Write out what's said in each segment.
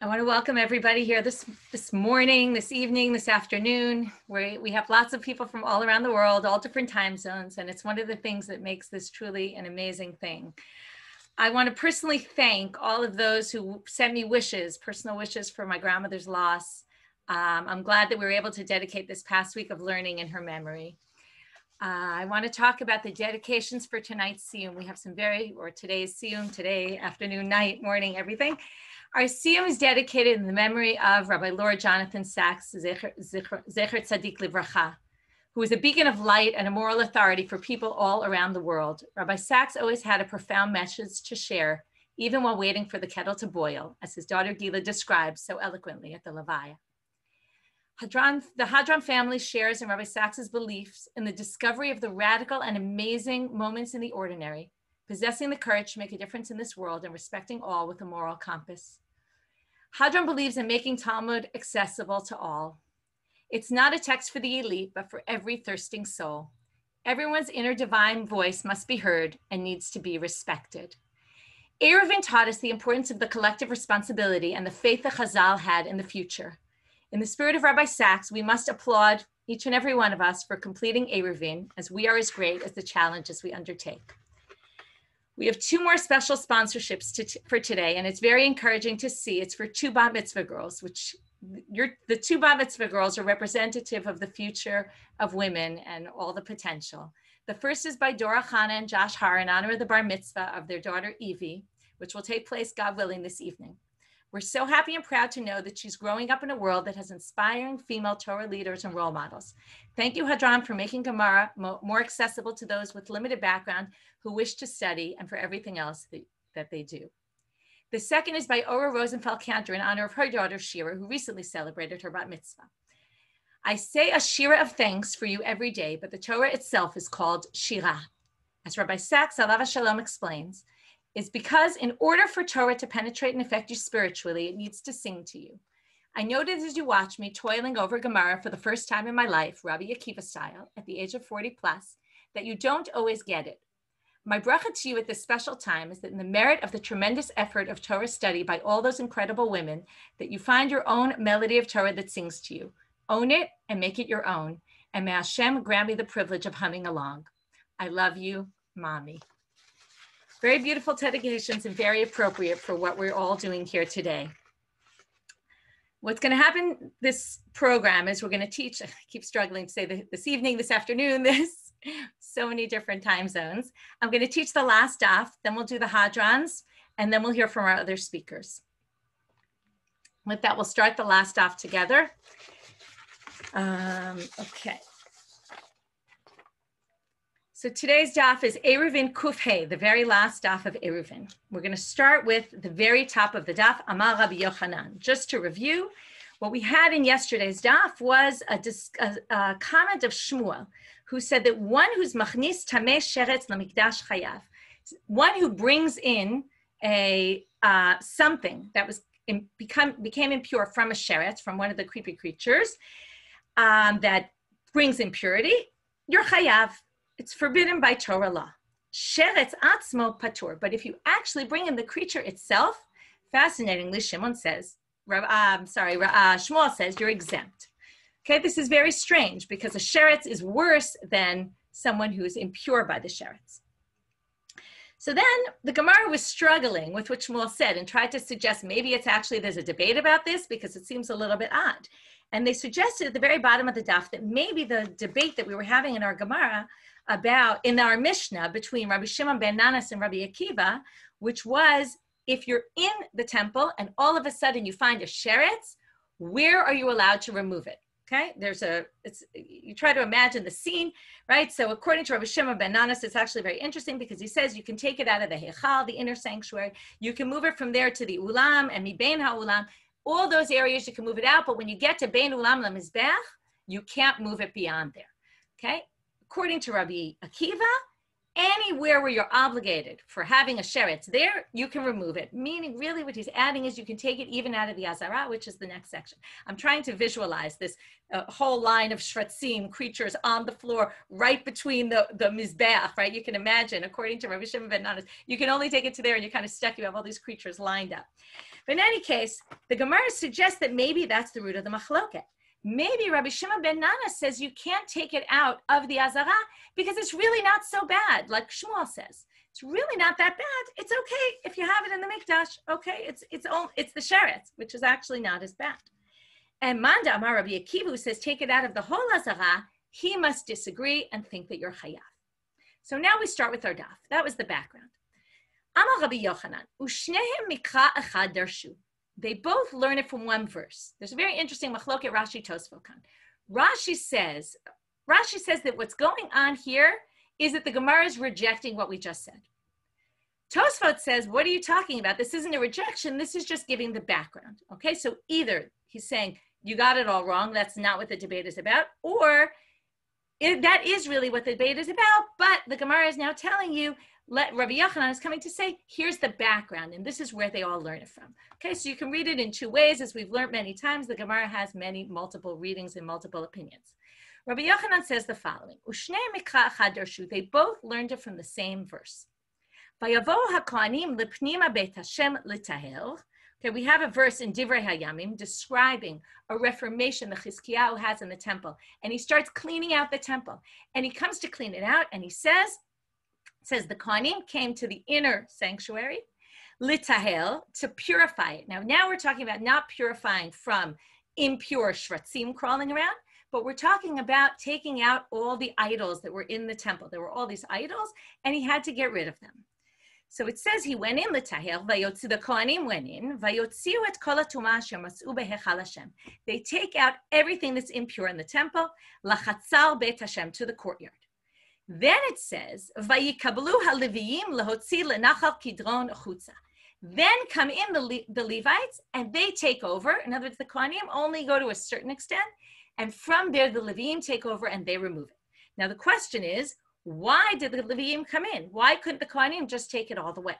I want to welcome everybody here this morning, this evening, this afternoon. We have lots of people from all around the world, all different time zones, and it's one of the things that makes this truly an amazing thing. I want to personally thank all of those who sent me wishes, personal wishes for my grandmother's loss. I'm glad that we were able to dedicate this past week of learning in her memory. I want to talk about the dedications for tonight's Siyum. We have some today's Siyum, today, afternoon, night, morning, everything. Our Siyum is dedicated in the memory of Rabbi Lord Jonathan Sachs, Zecher Tzadik Livracha, who was a beacon of light and a moral authority for people all around the world. Rabbi Sachs always had a profound message to share, even while waiting for the kettle to boil, as his daughter Gila describes so eloquently at the Levaya. The Hadran family shares in Rabbi Sachs's beliefs in the discovery of the radical and amazing moments in the ordinary, possessing the courage to make a difference in this world and respecting all with a moral compass. Hadran believes in making Talmud accessible to all. It's not a text for the elite, but for every thirsting soul. Everyone's inner divine voice must be heard and needs to be respected. Eruvin taught us the importance of the collective responsibility and the faith that Chazal had in the future. In the spirit of Rabbi Sachs, we must applaud each and every one of us for completing Eruvin, as we are as great as the challenges we undertake. We have two more special sponsorships for today, and it's very encouraging to see. It's for two bat mitzvah girls, the two bat mitzvah girls are representative of the future of women and all the potential. The first is by Dora Chana and Josh Har in honor of the bar mitzvah of their daughter Evie, which will take place, God willing, this evening. We're so happy and proud to know that she's growing up in a world that has inspiring female Torah leaders and role models. Thank you, Hadran, for making Gemara more accessible to those with limited background who wish to study and for everything else that they do. The second is by Ora Rosenfeld-Cantor in honor of her daughter, Shira, who recently celebrated her bat mitzvah. I say a Shira of thanks for you every day, but the Torah itself is called Shira. As Rabbi Sachs, Alav Shalom, explains, is because in order for Torah to penetrate and affect you spiritually, it needs to sing to you. I noted as you watch me toiling over Gemara for the first time in my life, Rabbi Akiva style, at the age of 40 plus, that you don't always get it. My bracha to you at this special time is that in the merit of the tremendous effort of Torah study by all those incredible women, that you find your own melody of Torah that sings to you. Own it and make it your own. And may Hashem grant me the privilege of humming along. I love you, Mommy. Very beautiful dedications and very appropriate for what we're all doing here today. What's going to happen this program is we're going to teach, I keep struggling to say this evening, this afternoon, so many different time zones. I'm going to teach the Last Daf, then we'll do the Hadrans, and then we'll hear from our other speakers. With that, we'll start the Last Daf together. Okay. So today's daf is Eruvin Kufhei, the very last daf of Eruvin. We're going to start with the very top of the daf, Amar Rabbi Yochanan. Just to review, what we had in yesterday's daf was a comment of Shmuel, who said that one who's machnis tameh sheretz lamikdash chayav, one who brings in a something that was became impure from a sheretz, from one of the creepy creatures, that brings impurity, you're chayav. It's forbidden by Torah law. Sheretz atzmo patur. But if you actually bring in the creature itself, fascinatingly, Shimon says, Shmuel says, you're exempt. Okay, this is very strange because a sheretz is worse than someone who's impure by the sheretz. So then the Gemara was struggling with what Shmuel said and tried to suggest maybe it's actually, there's a debate about this because it seems a little bit odd. And they suggested at the very bottom of the daf that maybe the debate that we were having in our Gemara in our Mishnah between Rabbi Shimon ben Nanas and Rabbi Akiva, which was if you're in the temple and all of a sudden you find a sheretz, where are you allowed to remove it? Okay, you try to imagine the scene, right? So according to Rabbi Shimon ben Nanas, it's actually very interesting because he says you can take it out of the Heichal, the inner sanctuary, you can move it from there to the Ulam and Mibein HaUlam, all those areas you can move it out, but when you get to Bein Ulam LaMizbech, you can't move it beyond there, okay? According to Rabbi Akiva, anywhere where you're obligated for having a sheretz there, you can remove it. Meaning really what he's adding is you can take it even out of the azara, which is the next section. I'm trying to visualize this whole line of shretzim, creatures on the floor, right between the mizbeach, right? You can imagine, according to Rabbi Shimon ben Nanas, you can only take it to there and you're kind of stuck. You have all these creatures lined up. But in any case, the Gemara suggests that maybe that's the root of the machloket. Maybe Rabbi Shimon ben Nanas says you can't take it out of the azara because it's really not so bad, like Shmuel says. It's really not that bad. It's okay if you have it in the mikdash. Okay, it's the sheretz, which is actually not as bad. And Manda Amar Rabbi Akiva, who says take it out of the whole azara, he must disagree and think that you're chayav. So now we start with our daf. That was the background. Amar Rabbi Yochanan, ushnehem mikra echad darshu. They both learn it from one verse. There's a very interesting machloket Rashi Tosfot Cohn. Rashi says that what's going on here is that the Gemara is rejecting what we just said. Tosfot says, what are you talking about? This isn't a rejection. This is just giving the background. Okay, so either he's saying, you got it all wrong. That's not what the debate is about. Or that is really what the debate is about. But the Gemara is now telling you, Rabbi Yochanan is coming to say, here's the background, and this is where they all learn it from. Okay, so you can read it in two ways. As we've learned many times, the Gemara has multiple readings and multiple opinions. Rabbi Yochanan says the following, Ushnei mikra echad darshu, they both learned it from the same verse. Vayavohu hakohanim lepnima beit Hashem litahel. Okay, we have a verse in Divrei Hayamim describing a reformation that Chizkiyahu has in the temple, and he starts cleaning out the temple, and he comes to clean it out, and he says the Kohanim came to the inner sanctuary, litahel, to purify it. Now we're talking about not purifying from impure shratzim crawling around, but we're talking about taking out all the idols that were in the temple. There were all these idols, and he had to get rid of them. So it says he went in litahel, vayotzi, the Kohanim went in, vayotziu et kol hatumah asher mas'u behechal Hashem. They take out everything that's impure in the temple, lachatzar beit Hashem, to the courtyard. Then it says, vayikablu haleviyim lahotzi lenachal kidron chutza. Then come in the Levites, and they take over. In other words, the Kohanim only go to a certain extent, and from there the Leviyim take over and they remove it. Now the question is, why did the Leviyim come in? Why couldn't the Kohanim just take it all the way?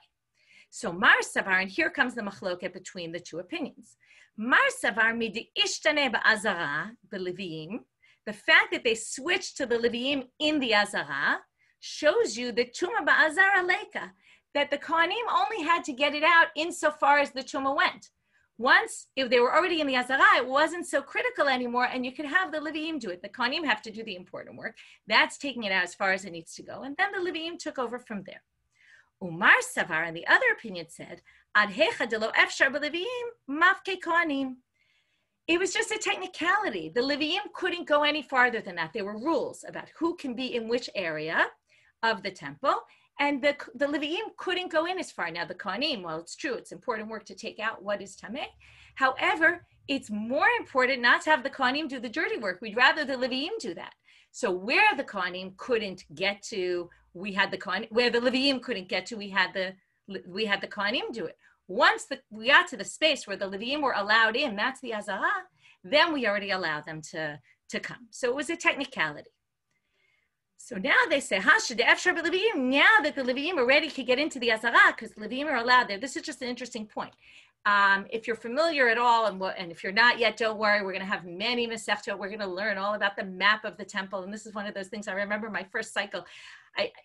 So Mar Savar, and here comes the machloket between the two opinions. Mar Savar midi ishtane ba'azara b'Leviyim. The fact that they switched to the Leviyim in the azara shows you that Tuma ba'azara leika, that the Kohanim only had to get it out insofar as the Tuma went. Once, if they were already in the azara, it wasn't so critical anymore, and you could have the Leviyim do it. The Kohanim have to do the important work. That's taking it out as far as it needs to go. And then the Leviyim took over from there. Umar Savar, and the other opinion said, Ad hecha de lo efshar b'Leviyim mafke Kohanim. It was just a technicality. The Leviyim couldn't go any farther than that. There were rules about who can be in which area of the temple, and the Leviyim couldn't go in as far. Now the Kohanim, well, it's true, it's important work to take out what is Tameh. However, it's more important not to have the Kohanim do the dirty work. We'd rather the Leviyim do that. So where the Kohanim couldn't get to, we had the Kohanim. Where the Leviyim couldn't get to, we had the Kohanim do it. Once we got to the space where the Leviyim were allowed in, that's the Azara, then we already allowed them to come. So it was a technicality. So now they say, now that the Leviyim already could get into the Azara, because the Leviyim are allowed there. This is just an interesting point. If you're familiar at all, and if you're not yet, don't worry, we're going to have many Masechtot. We're going to learn all about the map of the temple. And this is one of those things I remember my first cycle.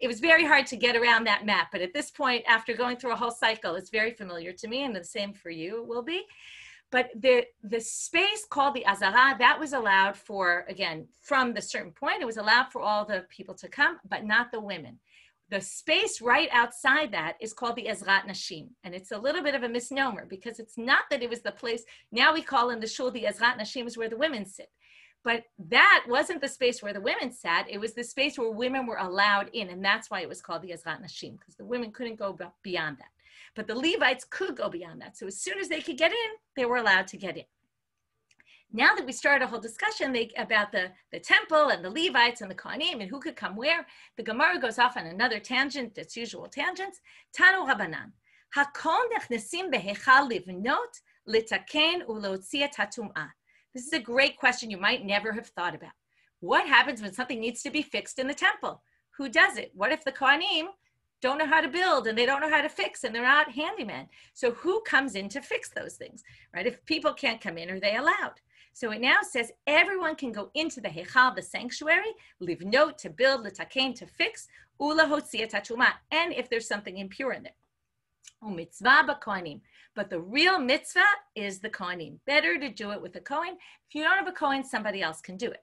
It was very hard to get around that map. But at this point, after going through a whole cycle, it's very familiar to me, and the same for you will be. But the space called the Azara, that was allowed for, again, from the certain point, it was allowed for all the people to come, but not the women. The space right outside that is called the Ezrat Nashim. And it's a little bit of a misnomer because it's not that it was the place, now we call in the shul, the Ezrat Nashim is where the women sit. But that wasn't the space where the women sat. It was the space where women were allowed in. And that's why it was called the Ezrat Nashim, because the women couldn't go beyond that. But the Levites could go beyond that. So as soon as they could get in, they were allowed to get in. Now that we started a whole discussion about the temple and the Levites and the Kohanim and who could come where, the Gemara goes off on another tangent, its usual tangents. Tanu Rabbanan. Hakol nechnesim behechal livnot litaken uleotzi et hatum'ah. This is a great question you might never have thought about. What happens when something needs to be fixed in the temple? Who does it? What if the Kohanim don't know how to build and they don't know how to fix and they're not handymen? So who comes in to fix those things, right? If people can't come in, are they allowed? So it now says everyone can go into the Heichal, the sanctuary, leave note to build, l'taken, to fix, ula hotzi et hatshuma, and if there's something impure in there. Mitzvah b'kohanim. But the real mitzvah is the kohanim. Better to do it with a kohen. If you don't have a kohen, somebody else can do it.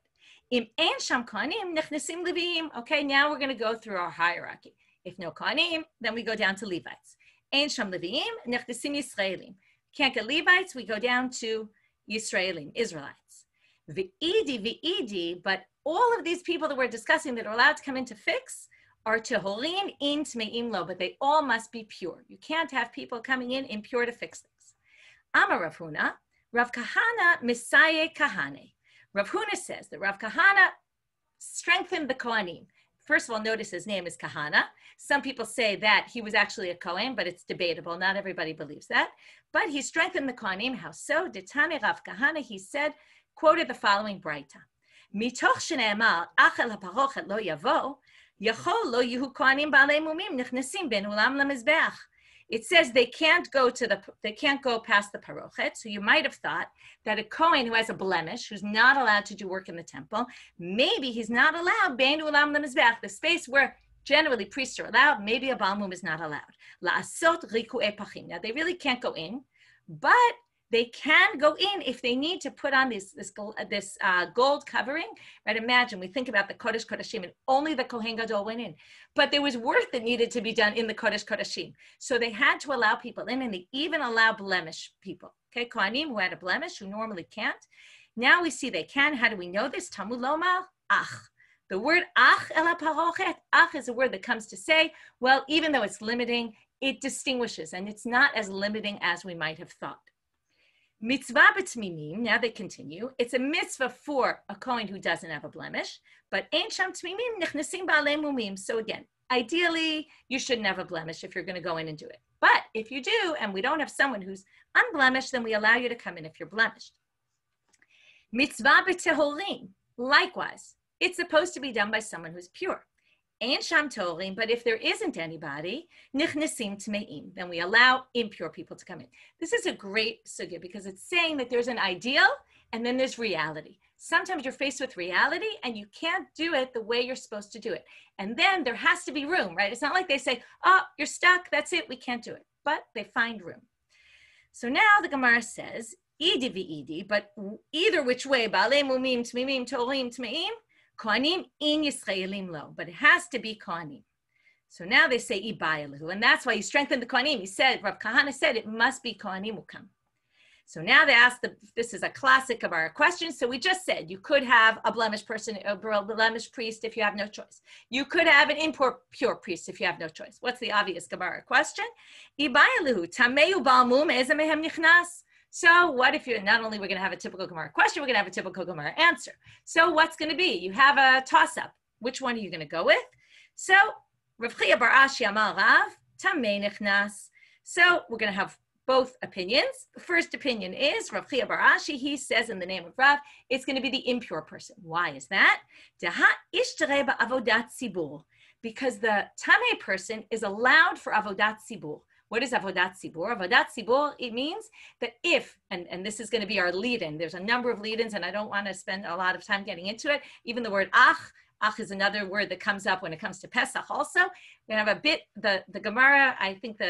Im ein sham kohanim nechnesim leviim. Okay, now we're going to go through our hierarchy. If no kohanim, then we go down to Levites. Ein sham leviim nechnesim Yisraelim. Can't get Levites, we go down to Yisraelim, Israelites. V'idi, but all of these people that we're discussing that are allowed to come in to fix are tehorin in tmeim lo, but they all must be pure. You can't have people coming in impure to fix things. Amar Rav Huna, Rav Kahana misaye kahane. Rav Huna says that Rav Kahana strengthened the Kohanim. First of all, notice his name is Kahana. Some people say that he was actually a Kohen, but it's debatable. Not everybody believes that. But he strengthened the Kohanim. How so? Ditane Rav Kahana, he said, quoted the following Braita. Mitoch shene'emar achel haparochet lo yavo, yachol lo yuhu Kohanim ba'alei mumim nechnesim ben ulam lemizbeach. It says they can't go past the parochet. So you might have thought that a Kohen who has a blemish, who's not allowed to do work in the temple, maybe he's not allowed bein ulam lemizbeach, the space where generally priests are allowed. Maybe a balmum is not allowed. La'asot riku'e pachim. Now they really can't go in, but they can go in if they need to put on this gold covering. Right? Imagine, we think about the Kodesh Kodashim, and only the Kohen Gadol went in. But there was work that needed to be done in the Kodesh Kodashim. So they had to allow people in, and they even allow blemish people. Okay, Kohanim who had a blemish, who normally can't. Now we see they can. How do we know this? Talmud lomar, ach. The word ach el parochet, ach is a word that comes to say, well, even though it's limiting, it distinguishes, and it's not as limiting as we might have thought. Mitzvah b'tmimim, now they continue. It's a mitzvah for a Kohen who doesn't have a blemish, but ein sham tmimim nechnesim ba'alei mumim. So again, ideally, you shouldn't have a blemish if you're going to go in and do it. But if you do, and we don't have someone who's unblemished, then we allow you to come in if you're blemished. Mitzvah b'tehorim, likewise, it's supposed to be done by someone who's pure. Ein sham torim, but if there isn't anybody, nichnesim tmeim, then we allow impure people to come in. This is a great sugya because it's saying that there's an ideal and then there's reality. Sometimes you're faced with reality and you can't do it the way you're supposed to do it. And then there has to be room, right? It's not like they say, oh, you're stuck, that's it, we can't do it. But they find room. So now the Gemara says, idi v'idi, but either which way, ba'alei mumim, tmimim, torim, tmeim, Kohanim in Yisraelim lo, but it has to be Kohanim. So now they say Ibayalahu, and that's why he strengthened the Kohanim. He said, Rav Kahana said it must be Kohanim will come. So now they ask, this is a classic of our questions. So we just said you could have a blemished person, a blemished priest if you have no choice. You could have an impure priest if you have no choice. What's the obvious Gemara question? Ibayalahu, Tameu Balmum Ezamehem Nichnas. So what if you're, not only we're going to have a typical Gemara question, we're going to have a typical Gemara answer. So what's going to be? You have a toss-up. Which one are you going to go with? So Rav Chia bar Ashi Amar Rav, Tamei Nichnas. So we're going to have both opinions. The first opinion is Rav Chia bar Ashi, he says in the name of Rav, it's going to be the impure person. Why is that? Because the Tamei person is allowed for Avodat Tzibur. What is Avodat Tzibur? Avodat Tzibur, it means that if, and this is going to be our lead-in, there's a number of lead-ins, and I don't want to spend a lot of time getting into it. Even the word ach is another word that comes up when it comes to Pesach also. We have a bit, the Gemara, I think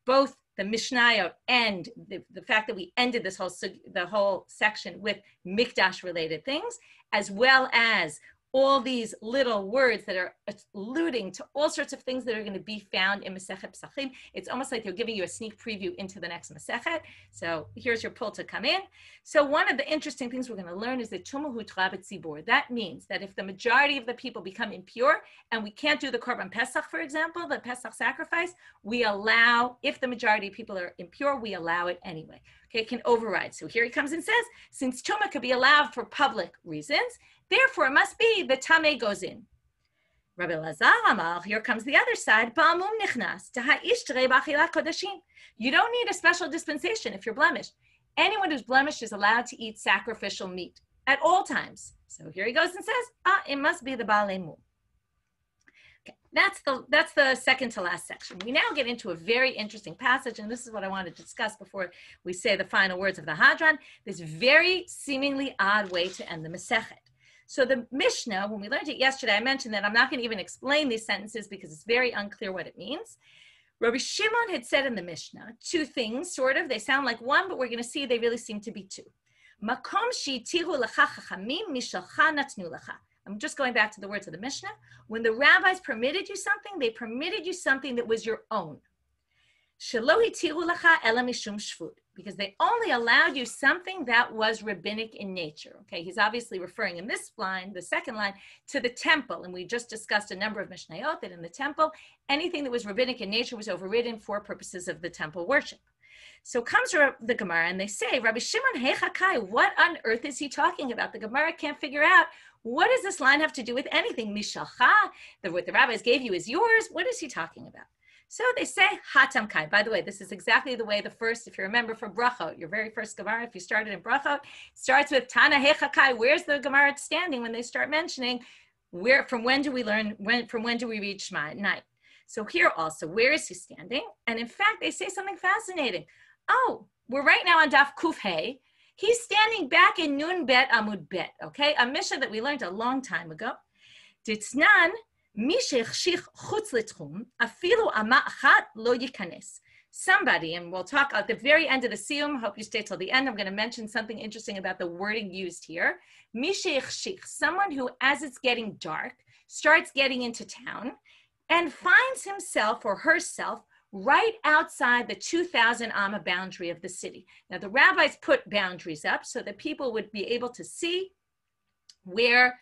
both the Mishnayot and the fact that we ended the whole section with Mikdash-related things, as well as all these little words that are alluding to all sorts of things that are going to be found in Masechet Pesachim. It's almost like they're giving you a sneak preview into the next Masechet. So here's your pull to come in. So one of the interesting things we're going to learn is that Tumahu Trabet Tzibur. That means that if the majority of the people become impure and we can't do the Korban Pesach, for example, the Pesach sacrifice, we allow, if the majority of people are impure, we allow it anyway. Okay, it can override. So here he comes and says, since Tumah could be allowed for public reasons, therefore it must be the Tamei goes in. Rabbi Lazar Amar, here comes the other side, Ba'amum nichnas, ta'ha'ishtrei b'achilat kodashim. You don't need a special dispensation if you're blemished. Anyone who's blemished is allowed to eat sacrificial meat at all times. So here he goes and says, it must be the Ba'alei Mum. That's the second to last section. We now get into a very interesting passage, and this is what I want to discuss before we say the final words of the Hadran, this very seemingly odd way to end the Masechet. So the Mishnah, when we learned it yesterday, I mentioned that I'm not going to even explain these sentences because it's very unclear what it means. Rabbi Shimon had said in the Mishnah two things, sort of. They sound like one, but we're going to see they really seem to be two. Makom she'itiru lecha chachamim mishalcha natnu lecha. I'm just going back to the words of the Mishnah. When the rabbis permitted you something, they permitted you something that was your own. Shelo hitiru lecha ela mishum shvut. Because they only allowed you something that was rabbinic in nature. Okay, he's obviously referring in this line, the second line, to the temple. And we just discussed a number of Mishnayot that in the temple, anything that was rabbinic in nature was overridden for purposes of the temple worship. So comes the Gemara and they say, Rabbi Shimon Hechakai, what on earth is he talking about? The Gemara can't figure out, what does this line have to do with anything? Mishalcha, what the rabbis gave you is yours. What is he talking about? So they say, Hatam Kai. By the way, this is exactly the way the first, if you remember from Brachot, your very first Gemara, if you started in Brachot, starts with Tana Hechakai. Where's the Gemara standing when they start mentioning, from when do we learn, from when do we read Shema at night? So here also, where is he standing? And in fact, they say something fascinating. Oh, we're right now on Daf Kuf Hey. He's standing back in Nun Bet Amud Bet, okay? A Mishnah that we learned a long time ago. Ditznan, somebody, and we'll talk at the very end of the Siyum, hope you stay till the end, I'm going to mention something interesting about the wording used here. Someone who, as it's getting dark, starts getting into town and finds himself or herself right outside the 2,000 amma boundary of the city. Now, the rabbis put boundaries up so that people would be able to see where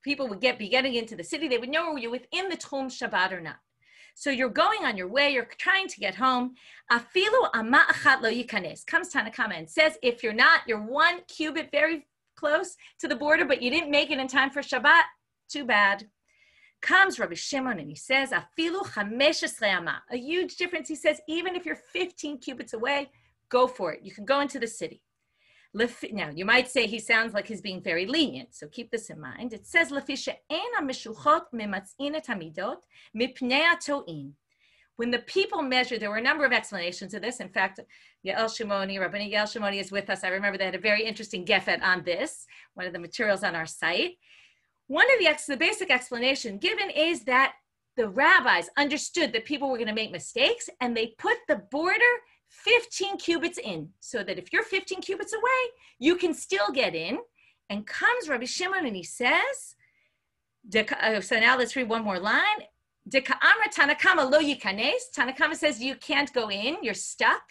people would be getting into the city. They would know were you within the Tchum Shabbat or not. So you're going on your way, you're trying to get home. Afilu ama achat lo yikanes. Comes Tanakama and says, if you're not, you're 1 cubit very close to the border, but you didn't make it in time for Shabbat, too bad. Comes Rabbi Shimon and he says, Afilu 15 ama. A huge difference. He says, even if you're 15 cubits away, go for it. You can go into the city. Now, you might say he sounds like he's being very lenient, so keep this in mind. It says, when the people measured, there were a number of explanations of this. In fact, Yael Shimoni, Rabbanit Yael Shimoni is with us. I remember they had a very interesting gefet on this, one of the materials on our site. One of the basic explanation given is that the rabbis understood that people were going to make mistakes, and they put the border 15 cubits in, so that if you're 15 cubits away, you can still get in. And comes Rabbi Shimon and he says, so now let's read one more line. Tanakama lo yikanes. Tanakama says you can't go in, you're stuck.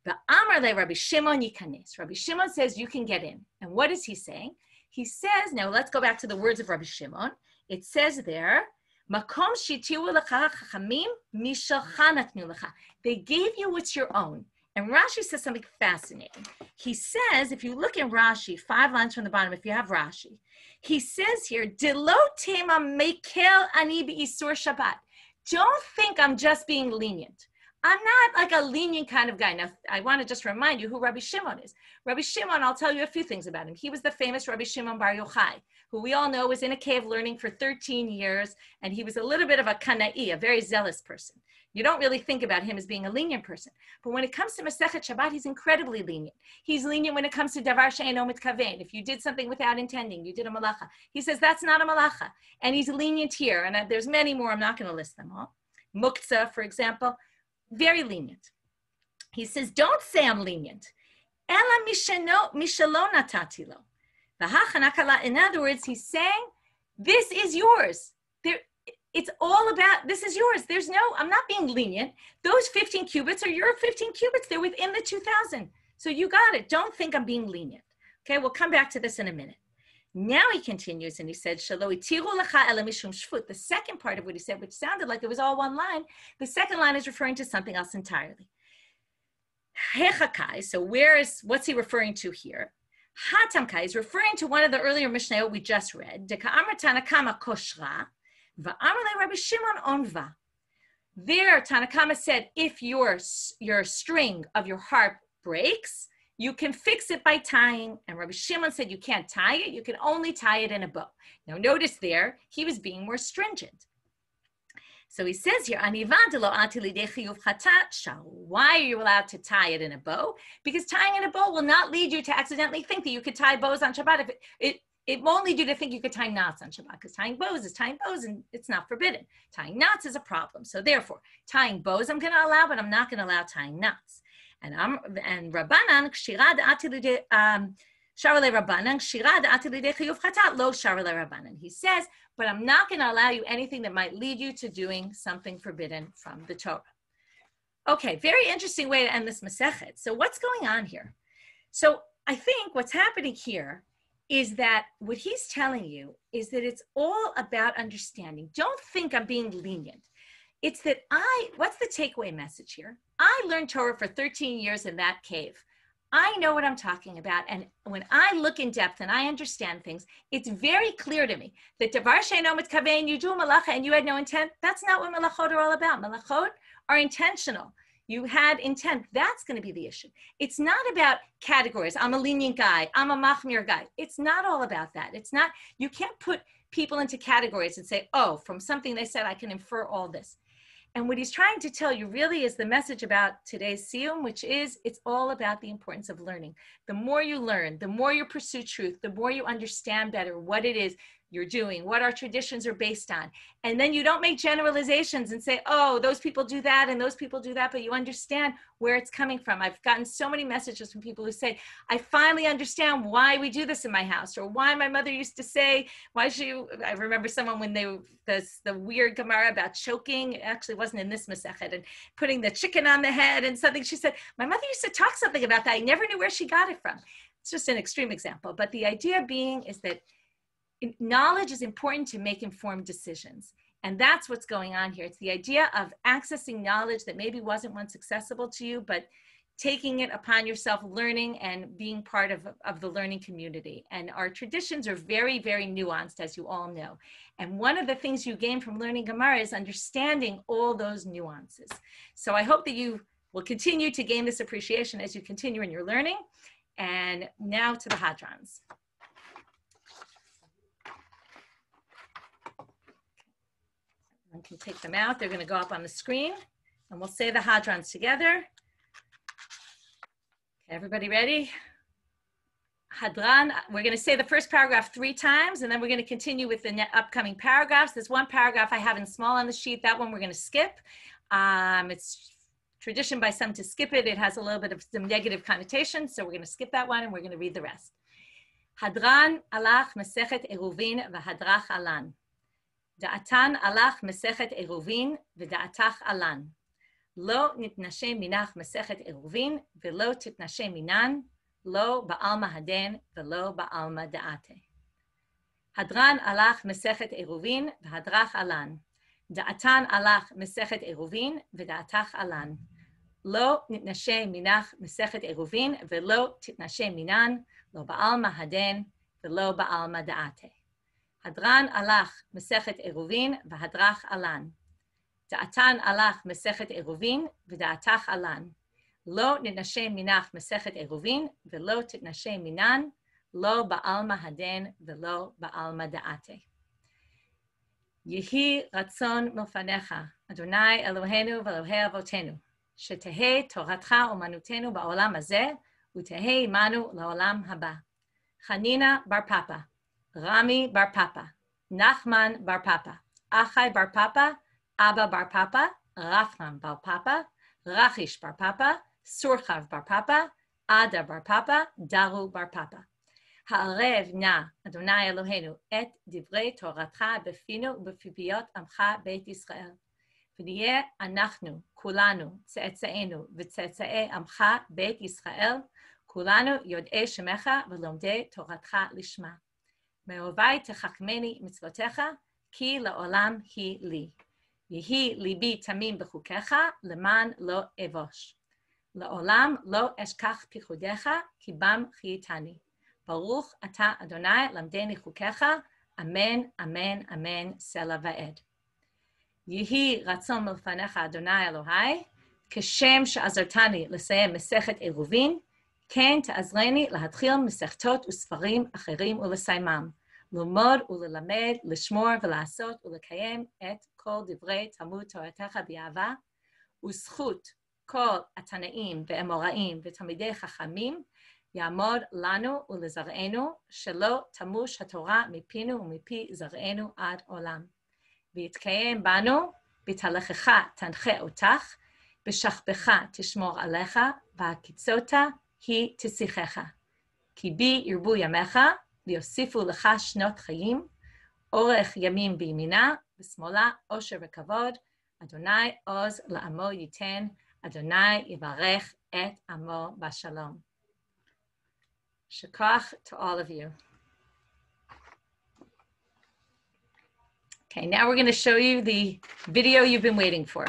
But Amar le Rabbi Shimon yikanes. Rabbi Shimon says you can get in. And what is he saying? He says, now let's go back to the words of Rabbi Shimon. It says there, Makom shitiru lecha chachamim mishalcha natnu lecha. They gave you what's your own. And Rashi says something fascinating. He says, if you look in Rashi, 5 lines from the bottom, if you have Rashi, he says here, Delo tema mekel ani be'isur Shabbat. Don't think I'm just being lenient. I'm not like a lenient kind of guy. Now, I want to just remind you who Rabbi Shimon is. Rabbi Shimon, I'll tell you a few things about him. He was the famous Rabbi Shimon Bar Yochai, who we all know was in a cave learning for 13 years, and he was a little bit of a kanai, a very zealous person. You don't really think about him as being a lenient person. But when it comes to Masechet Shabbat, he's incredibly lenient. He's lenient when it comes to davar she'eino mitkaven. If you did something without intending, you did a malacha. He says that's not a malacha. And he's lenient here. And there's many more. I'm not going to list them all. Muktzah, for example, very lenient. He says, don't say I'm lenient. Ela mishalo natati lo. In other words, he's saying, this is yours. It's all about, this is yours. I'm not being lenient. Those 15 cubits are your 15 cubits. They're within the 2,000. So you got it. Don't think I'm being lenient. Okay, we'll come back to this in a minute. Now he continues and he said, Shalo itiru lecha ela mishum shvut. The second part of what he said, which sounded like it was all one line, the second line is referring to something else entirely. Hechakai, so what's he referring to here? Hatamkai is referring to one of the earlier Mishnayot we just read. Deka amar Tanakama koshra, va'amar le Rabbi Shimon onva. There, Tanakama said, if your string of your harp breaks, you can fix it by tying. And Rabbi Shimon said you can't tie it, you can only tie it in a bow. Now notice there, he was being more stringent. So he says here, why are you allowed to tie it in a bow? Because tying in a bow will not lead you to accidentally think that you could tie bows on Shabbat. It won't lead you to think you could tie knots on Shabbat, because tying bows is tying bows and it's not forbidden. Tying knots is a problem. So therefore, tying bows I'm going to allow, but I'm not going to allow tying knots. And Rabbanan, he says, but I'm not going to allow you anything that might lead you to doing something forbidden from the Torah. Okay, very interesting way to end this Masechet. So what's going on here? So I think what's happening here is that what he's telling you is that it's all about understanding. Don't think I'm being lenient. It's that what's the takeaway message here? I learned Torah for 13 years in that cave. I know what I'm talking about. And when I look in depth and I understand things, it's very clear to me that Davar she'eino mitkaven, you do a malacha and you had no intent. That's not what malachot are all about. Malachot are intentional. You had intent. That's going to be the issue. It's not about categories. I'm a lenient guy. I'm a machmir guy. It's not all about that. It's not, you can't put people into categories and say, oh, from something they said, I can infer all this. And what he's trying to tell you really is the message about today's Siyum, which is it's all about the importance of learning. The more you learn, the more you pursue truth, the more you understand better what it is you're doing, what our traditions are based on. And then you don't make generalizations and say, oh, those people do that and those people do that, but you understand where it's coming from. I've gotten so many messages from people who say, I finally understand why we do this in my house, or why my mother used to say, I remember someone when the weird Gemara about choking, it actually wasn't in this Masechet, and putting the chicken on the head and something, she said, my mother used to talk something about that. I never knew where she got it from. It's just an extreme example. But the idea being is that knowledge is important to make informed decisions. And that's what's going on here. It's the idea of accessing knowledge that maybe wasn't once accessible to you, but taking it upon yourself, learning and being part of the learning community. And our traditions are very, very nuanced, as you all know. And one of the things you gain from learning Gemara is understanding all those nuances. So I hope that you will continue to gain this appreciation as you continue in your learning. And now to the Hadrans. I can take them out. They're going to go up on the screen, and we'll say the Hadrans together. Okay, everybody ready? Hadran, we're going to say the first paragraph 3 times, and then we're going to continue with the upcoming paragraphs. There's one paragraph I have in small on the sheet. That one we're going to skip. It's tradition by some to skip it. It has a little bit of some negative connotation, so we're going to skip that one, and we're going to read the rest. Hadran alach Masechet Eruvin v'hadrach alan. דעתן הלך מסכת עירובין ודעתך עלן. לא נתנשא מנך מסכת עירובין ולא תתנשא מנן, לא בעלמא הדן ולא בעלמא דעתה. הדרן הלך מסכת עירובין והדרך עלן. דעתן הלך מסכת עירובין ודעתך עלן. לא נתנשא מנך מסכת עירובין ולא תתנשא מנן, לא בעלמא הדן ולא בעלמא דעתה. הדרן הלך מסכת עירובין והדרך עלן. דעתן הלך מסכת עירובין ודעתך עלן. לא נתנשא מנך מסכת עירובין ולא תתנשא מנן, לא בעלמא הדן ולא בעלמא דעתה. יהי רצון מלפניך, אדוני אלוהינו ואלוהי אבותינו, שתהא תורתך אומנותנו בעולם הזה, ותהא עמנו לעולם הבא. חנינה בר פאפה, רמי בר פאפה, נחמן בר פאפה, אחי בר פאפה, אבא בר פאפה, רפרם בר פאפה, רחיש בר פאפה, סורחב בר פאפה, עדה בר פאפה, דרו בר פאפה. הערב נא, אדוני אלוהינו, את דברי תורתך בפינו ובפיות עמך בית ישראל. ונהיה אנחנו, כולנו, צאצאינו וצאצאי עמך בית ישראל, כולנו יודעי שמך ולומדי תורתך לשמה. מאוהבי תחכמני מצוותיך, כי לעולם היא לי. יהי ליבי תמים בחוקיך, למען לא אבוש. לעולם לא אשכח פיקודיך, כי בם חייתני. ברוך אתה אדוני למדני חוקיך, אמן, אמן, אמן, סלע ועד. יהי רצון מלפניך אדוני אלוהי, כשם שעזרתני לסיים מסכת עירובין, כן תעזרני להתחיל מסכתות וספרים אחרים ולסיימם. ללמוד וללמד, לשמור ולעשות ולקיים את כל דברי תלמוד תורתך באהבה, וזכות כל התנאים והאמוראים ותלמידי חכמים, יעמוד לנו ולזרענו, שלא תמוש התורה מפינו ומפי זרענו עד עולם. ויתקיים בנו, בתהלכך תנחה אותך, בשכבך תשמור עליך, בהקיצות היא תשיחך. כי בי ירבו ימיך, ויוסיפו לך שנות חיים, אורך ימים בימינה, בשמאלה אושר וכבוד, אדוני עוז לעמו ייתן, אדוני יברך את עמו בשלום. Shakach to all of you. Okay, now we're going to show you the video you've been waiting for.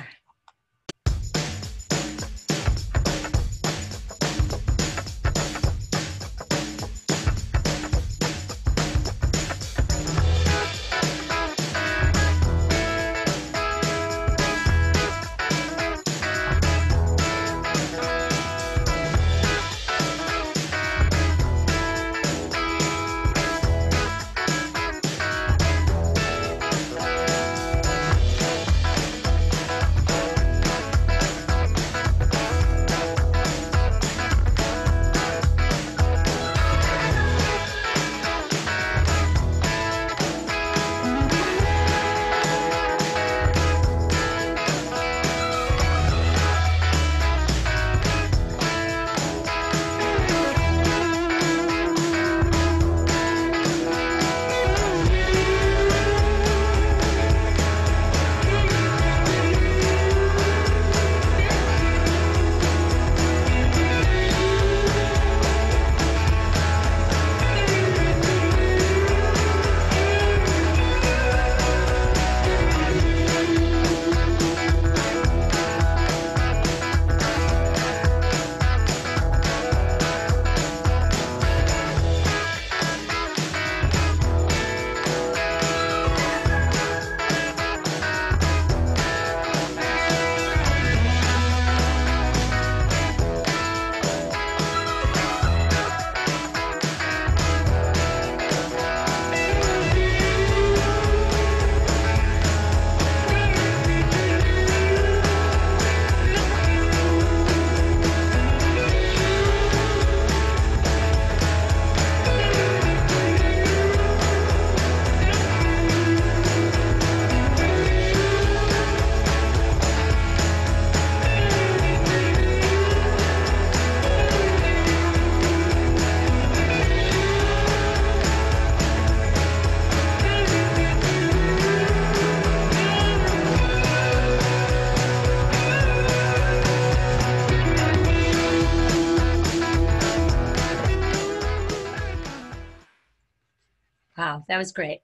Wow, that was great.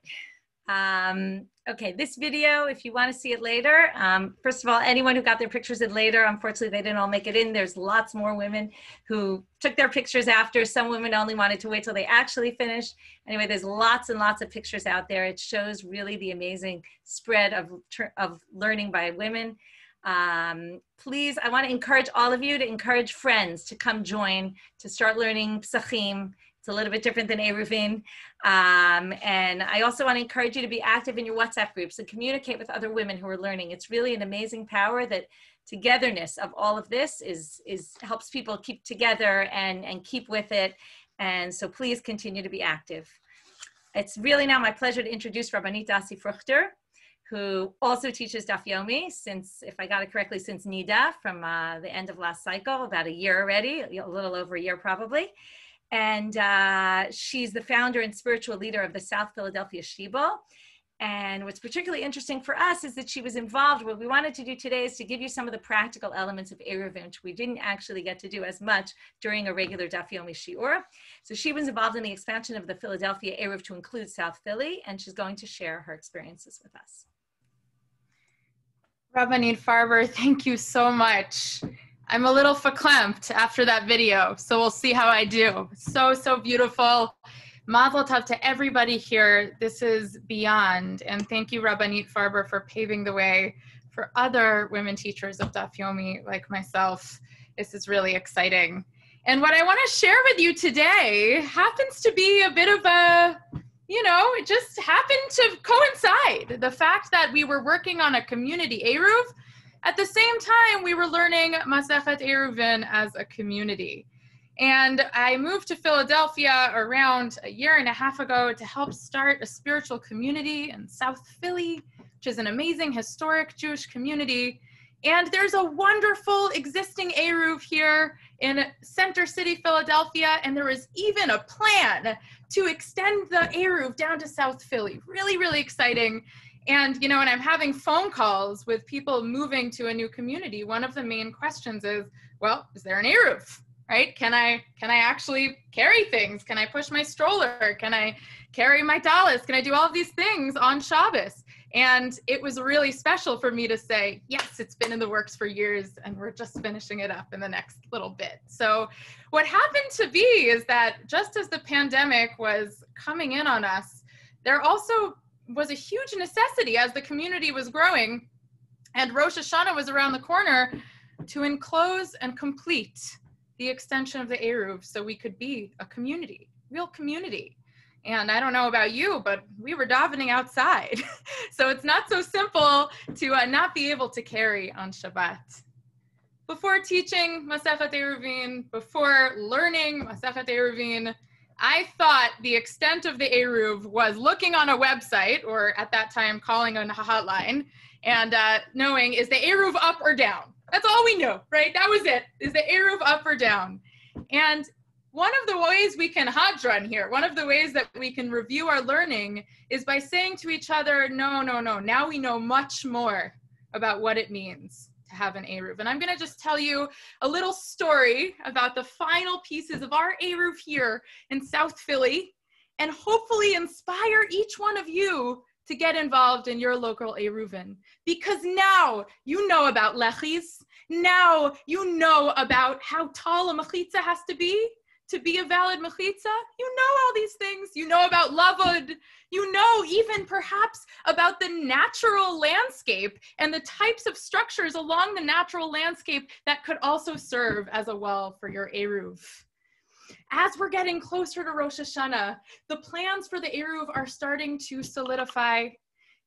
Okay, this video, if you want to see it later, first of all, anyone who got their pictures in later, unfortunately, they didn't all make it in. There's lots more women who took their pictures after. Some women only wanted to wait till they actually finished. Anyway, there's lots and lots of pictures out there. It shows really the amazing spread of learning by women. Please, I want to encourage all of you to encourage friends to come join, to start learning Psachim. It's a little bit different than Eruvin. And I also want to encourage you to be active in your WhatsApp groups and communicate with other women who are learning. It's really an amazing power that togetherness of all of this helps people keep together and keep with it. And so please continue to be active. It's really now my pleasure to introduce Rabbanit Dasi Fruchter, who also teaches Daf Yomi since, if I got it correctly, since Nida, from the end of last cycle, about a year already, a little over a year probably. And she's the founder and spiritual leader of the South Philadelphia Shtiebel. And what's particularly interesting for us is that she was involved. What we wanted to do today is to give you some of the practical elements of Eruvin, which we didn't actually get to do as much during a regular Daf Yomi shiur. So she was involved in the expansion of the Philadelphia Eruv to include South Philly, and she's going to share her experiences with us. Rabbanit Farber, thank you so much. I'm a little verklempt after that video, so we'll see how I do. So beautiful. Mazel tov to everybody here. This is beyond. And thank you, Rabbanit Farber, for paving the way for other women teachers of Daf Yomi like myself. This is really exciting. And what I want to share with you today happens to be a bit of a it just happened to coincide. The fact that we were working on a community Eruv, at the same time, we were learning Masechet Eruvin as a community. And I moved to Philadelphia around a year and a half ago to help start a spiritual community in South Philly, which is an amazing historic Jewish community. And there's a wonderful existing Eruv here in Center City, Philadelphia, and there is even a plan to extend the Eruv down to South Philly. Really, really exciting. And, and I'm having phone calls with people moving to a new community. One of the main questions is, well, is there an Eruv, right? Can I actually carry things? Can I push my stroller? Can I carry my talis? Can I do all of these things on Shabbos? And it was really special for me to say, yes, it's been in the works for years and we're just finishing it up in the next little bit. So what happened to be is that just as the pandemic was coming in on us, there also was a huge necessity as the community was growing and Rosh Hashanah was around the corner to enclose and complete the extension of the Eruv so we could be a community, real community. And I don't know about you, but we were davening outside. So it's not so simple to not be able to carry on Shabbat. Before teaching Masechet Eruvin, before learning Masechet Eruvin, I thought the extent of the Eruv was looking on a website, or at that time calling on a hotline, and knowing, is the Eruv up or down? That's all we knew, right? That was it. Is the Eruv up or down? And one of the ways we can Hadran here, one of the ways that we can review our learning is by saying to each other, no, now we know much more about what it means to have an Eruv. And I'm going to just tell you a little story about the final pieces of our Eruv here in South Philly, and hopefully inspire each one of you to get involved in your local Eruvin. Because now you know about lechis, now you know about how tall a mechitza has to be a valid mechitza. You know all these things. You know about lavud. You know even perhaps about the natural landscape and the types of structures along the natural landscape that could also serve as a well for your Eruv. As we're getting closer to Rosh Hashanah, the plans for the Eruv are starting to solidify.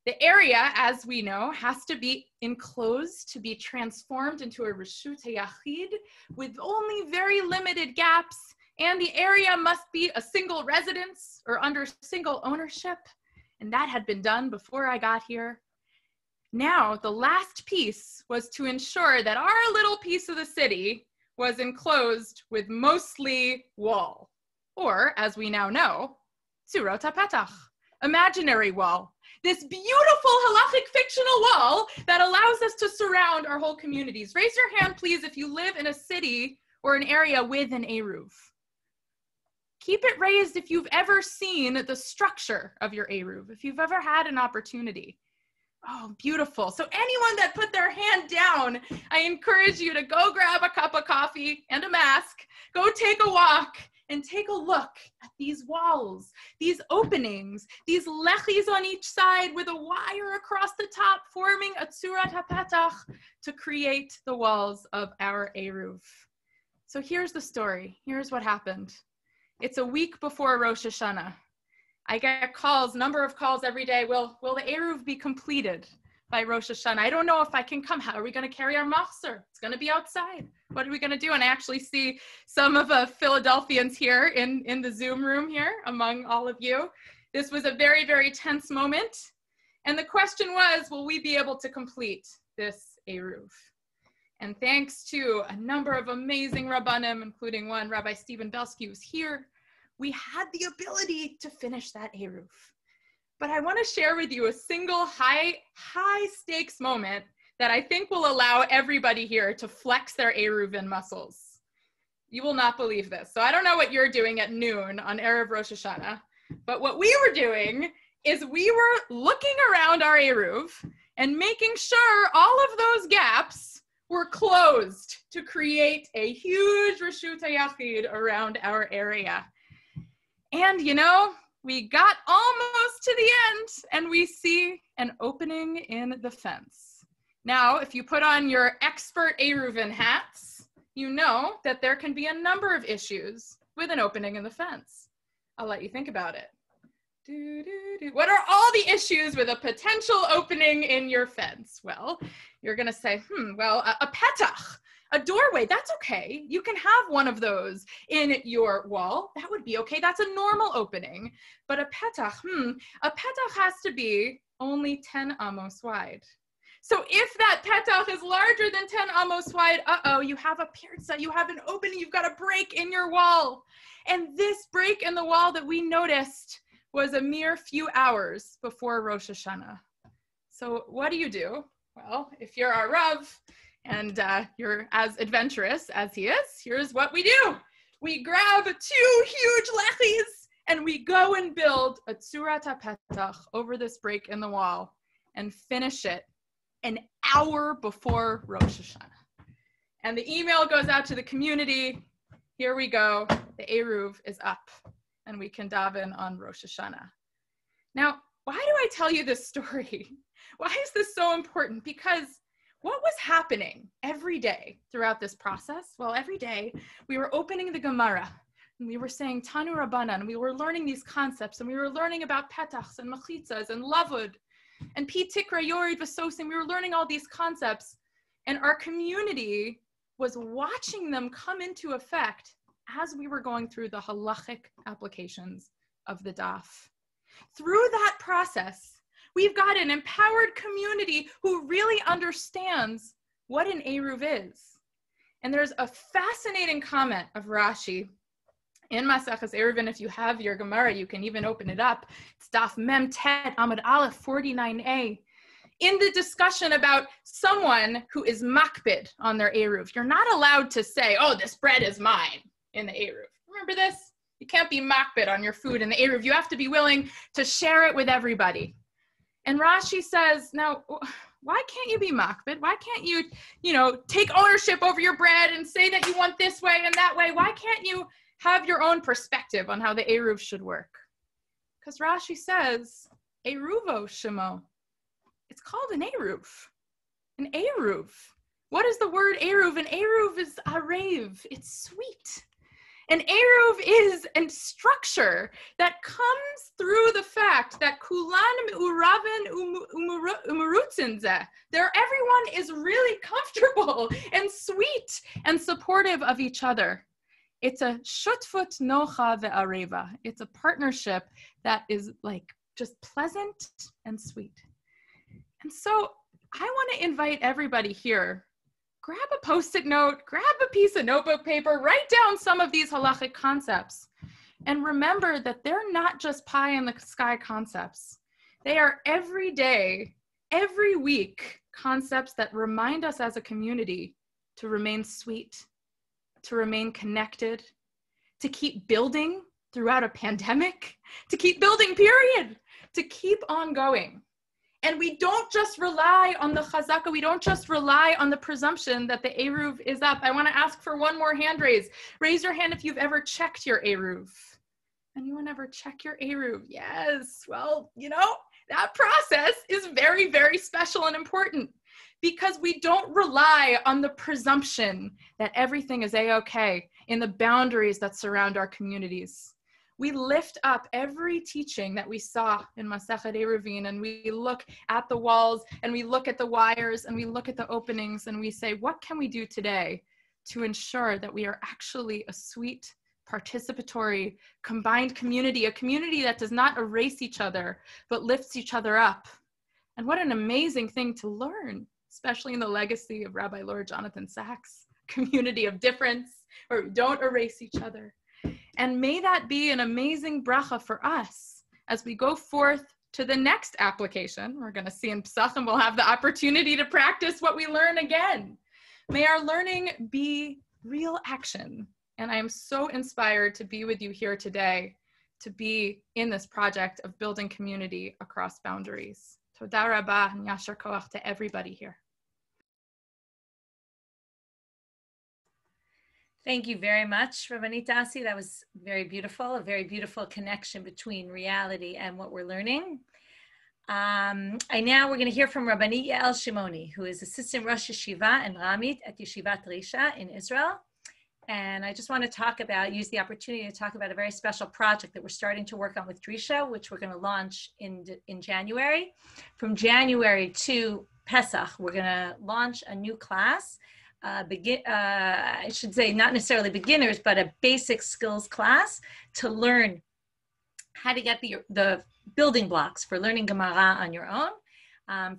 The area, as we know, has to be enclosed to be transformed into a Reshut Yachid with only very limited gaps. And the area must be a single residence or under single ownership. And that had been done before I got here. Now, the last piece was to ensure that our little piece of the city was enclosed with mostly wall, or as we now know, Tzurot HaPetach, imaginary wall. This beautiful halachic fictional wall that allows us to surround our whole communities. Raise your hand, please, if you live in a city or an area with an Eruv. Keep it raised if you've ever seen the structure of your Eruv, if you've ever had an opportunity. Oh, beautiful. So anyone that put their hand down, I encourage you to go grab a cup of coffee and a mask, go take a walk and take a look at these walls, these openings, these lechis on each side with a wire across the top forming a Tzurat HaPetach to create the walls of our Eruv. So here's the story. Here's what happened. It's a week before Rosh Hashanah. I get calls, number of calls every day. Will the Eruv be completed by Rosh Hashanah? I don't know if I can come. How are we going to carry our machzor? It's going to be outside. What are we going to do? And I actually see some of Philadelphians here in the Zoom room here among all of you. This was a very, very tense moment. And the question was, will we be able to complete this Eruv? And thanks to a number of amazing Rabbanim, including one, Rabbi Stephen Belsky, who's here, we had the ability to finish that Eruv. But I want to share with you a single high stakes moment that I think will allow everybody here to flex their Eruvin muscles. You will not believe this. So I don't know what you're doing at noon on Erev Rosh Hashanah, but what we were doing is we were looking around our Eruv and making sure all of those gaps were closed to create a huge Reshut HaYachid around our area. And we got almost to the end and we see an opening in the fence. Now, if you put on your expert Eruvin hats, you know that there can be a number of issues with an opening in the fence. I'll let you think about it. What are all the issues with a potential opening in your fence? Well, you're going to say, well, a petach, a doorway, that's okay. You can have one of those in your wall. That would be okay. That's a normal opening. But a petach has to be only 10 amos wide. So if that petach is larger than 10 amos wide, you have a pirza, you have an opening, you've got a break in your wall. And this break in the wall that we noticed was a mere few hours before Rosh Hashanah. So what do? Well, if you're our Rav and you're as adventurous as he is, here's what we do. We grab 2 huge lechis and we go and build a tzurat petach over this break in the wall and finish it an hour before Rosh Hashanah. And the email goes out to the community. Here we go. The Eruv is up and we can daven on Rosh Hashanah. Now, why do I tell you this story? Why is this so important? Because what was happening every day throughout this process? Well, every day we were opening the Gemara and we were saying Tanu Rabbanan, and we were learning these concepts, and we were learning about petachs and mechitzas and lavud and pi tikra yorid v'sosim. We were learning all these concepts, and our community was watching them come into effect as we were going through the halachic applications of the daf. Through that process, we've got an empowered community who really understands what an Eruv is. And there's a fascinating comment of Rashi in Masechet Eruvin. If you have your Gemara, you can even open it up. It's Daf Mem Tet Amud Aleph 49a. In the discussion about someone who is makbid on their Eruv, you're not allowed to say, oh, this bread is mine in the Eruv. Remember this? You can't be makbid on your food in the Eruv. You have to be willing to share it with everybody. And Rashi says, now, why can't you be makbid? Why can't you, take ownership over your bread and say that you want this way and that way? Why can't you have your own perspective on how the Eruv should work? Because Rashi says, Eruvo Shimo. It's called an Eruv. An Eruv. What is the word Eruv? An Eruv is arev. It's sweet. An Eruv is a structure that comes through the fact that kulan uraven umurutzin zeh. Everyone is really comfortable and sweet and supportive of each other. It's a shutfut nocha ve'areva. It's a partnership that is like just pleasant and sweet. And so I want to invite everybody here, grab a Post-it note, grab a piece of notebook paper, write down some of these halachic concepts, and remember that they're not just pie in the sky concepts. They are every day, every week concepts that remind us as a community to remain sweet, to remain connected, to keep building throughout a pandemic, to keep building, period, to keep on going. And we don't just rely on the chazaka. We don't just rely on the presumption that the Eruv is up. I want to ask for one more hand raise. Raise your hand if you've ever checked your Eruv. Anyone ever check your Eruv? Yes. Well, that process is very, very special and important because we don't rely on the presumption that everything is A-okay in the boundaries that surround our communities. We lift up every teaching that we saw in Masechet Eruvin, and we look at the walls, and we look at the wires, and we look at the openings, and we say, what can we do today to ensure that we are actually a sweet, participatory, combined community, a community that does not erase each other, but lifts each other up? And what an amazing thing to learn, especially in the legacy of Rabbi Lord Jonathan Sachs, community of difference, where we don't erase each other. And may that be an amazing bracha for us as we go forth to the next application. We're going to see in Pesachim, we'll have the opportunity to practice what we learn again. May our learning be real action. And I am so inspired to be with you here today, to be in this project of building community across boundaries. Toda rabah and yashar koach to everybody here. Thank you very much, Rabbanit Dasi. That was very beautiful, a very beautiful connection between reality and what we're learning. Now we're going to hear from Rabbanit Yael Shimoni, who is Assistant Rosh Yeshiva and Ramit at Yeshivat Drisha in Israel. And I just want to use the opportunity to talk about a very special project that we're starting to work on with Drisha, which we're going to launch in January. From January to Pesach, we're going to launch a new class. I should say not necessarily beginners, but a basic skills class to learn how to get the building blocks for learning Gemara on your own.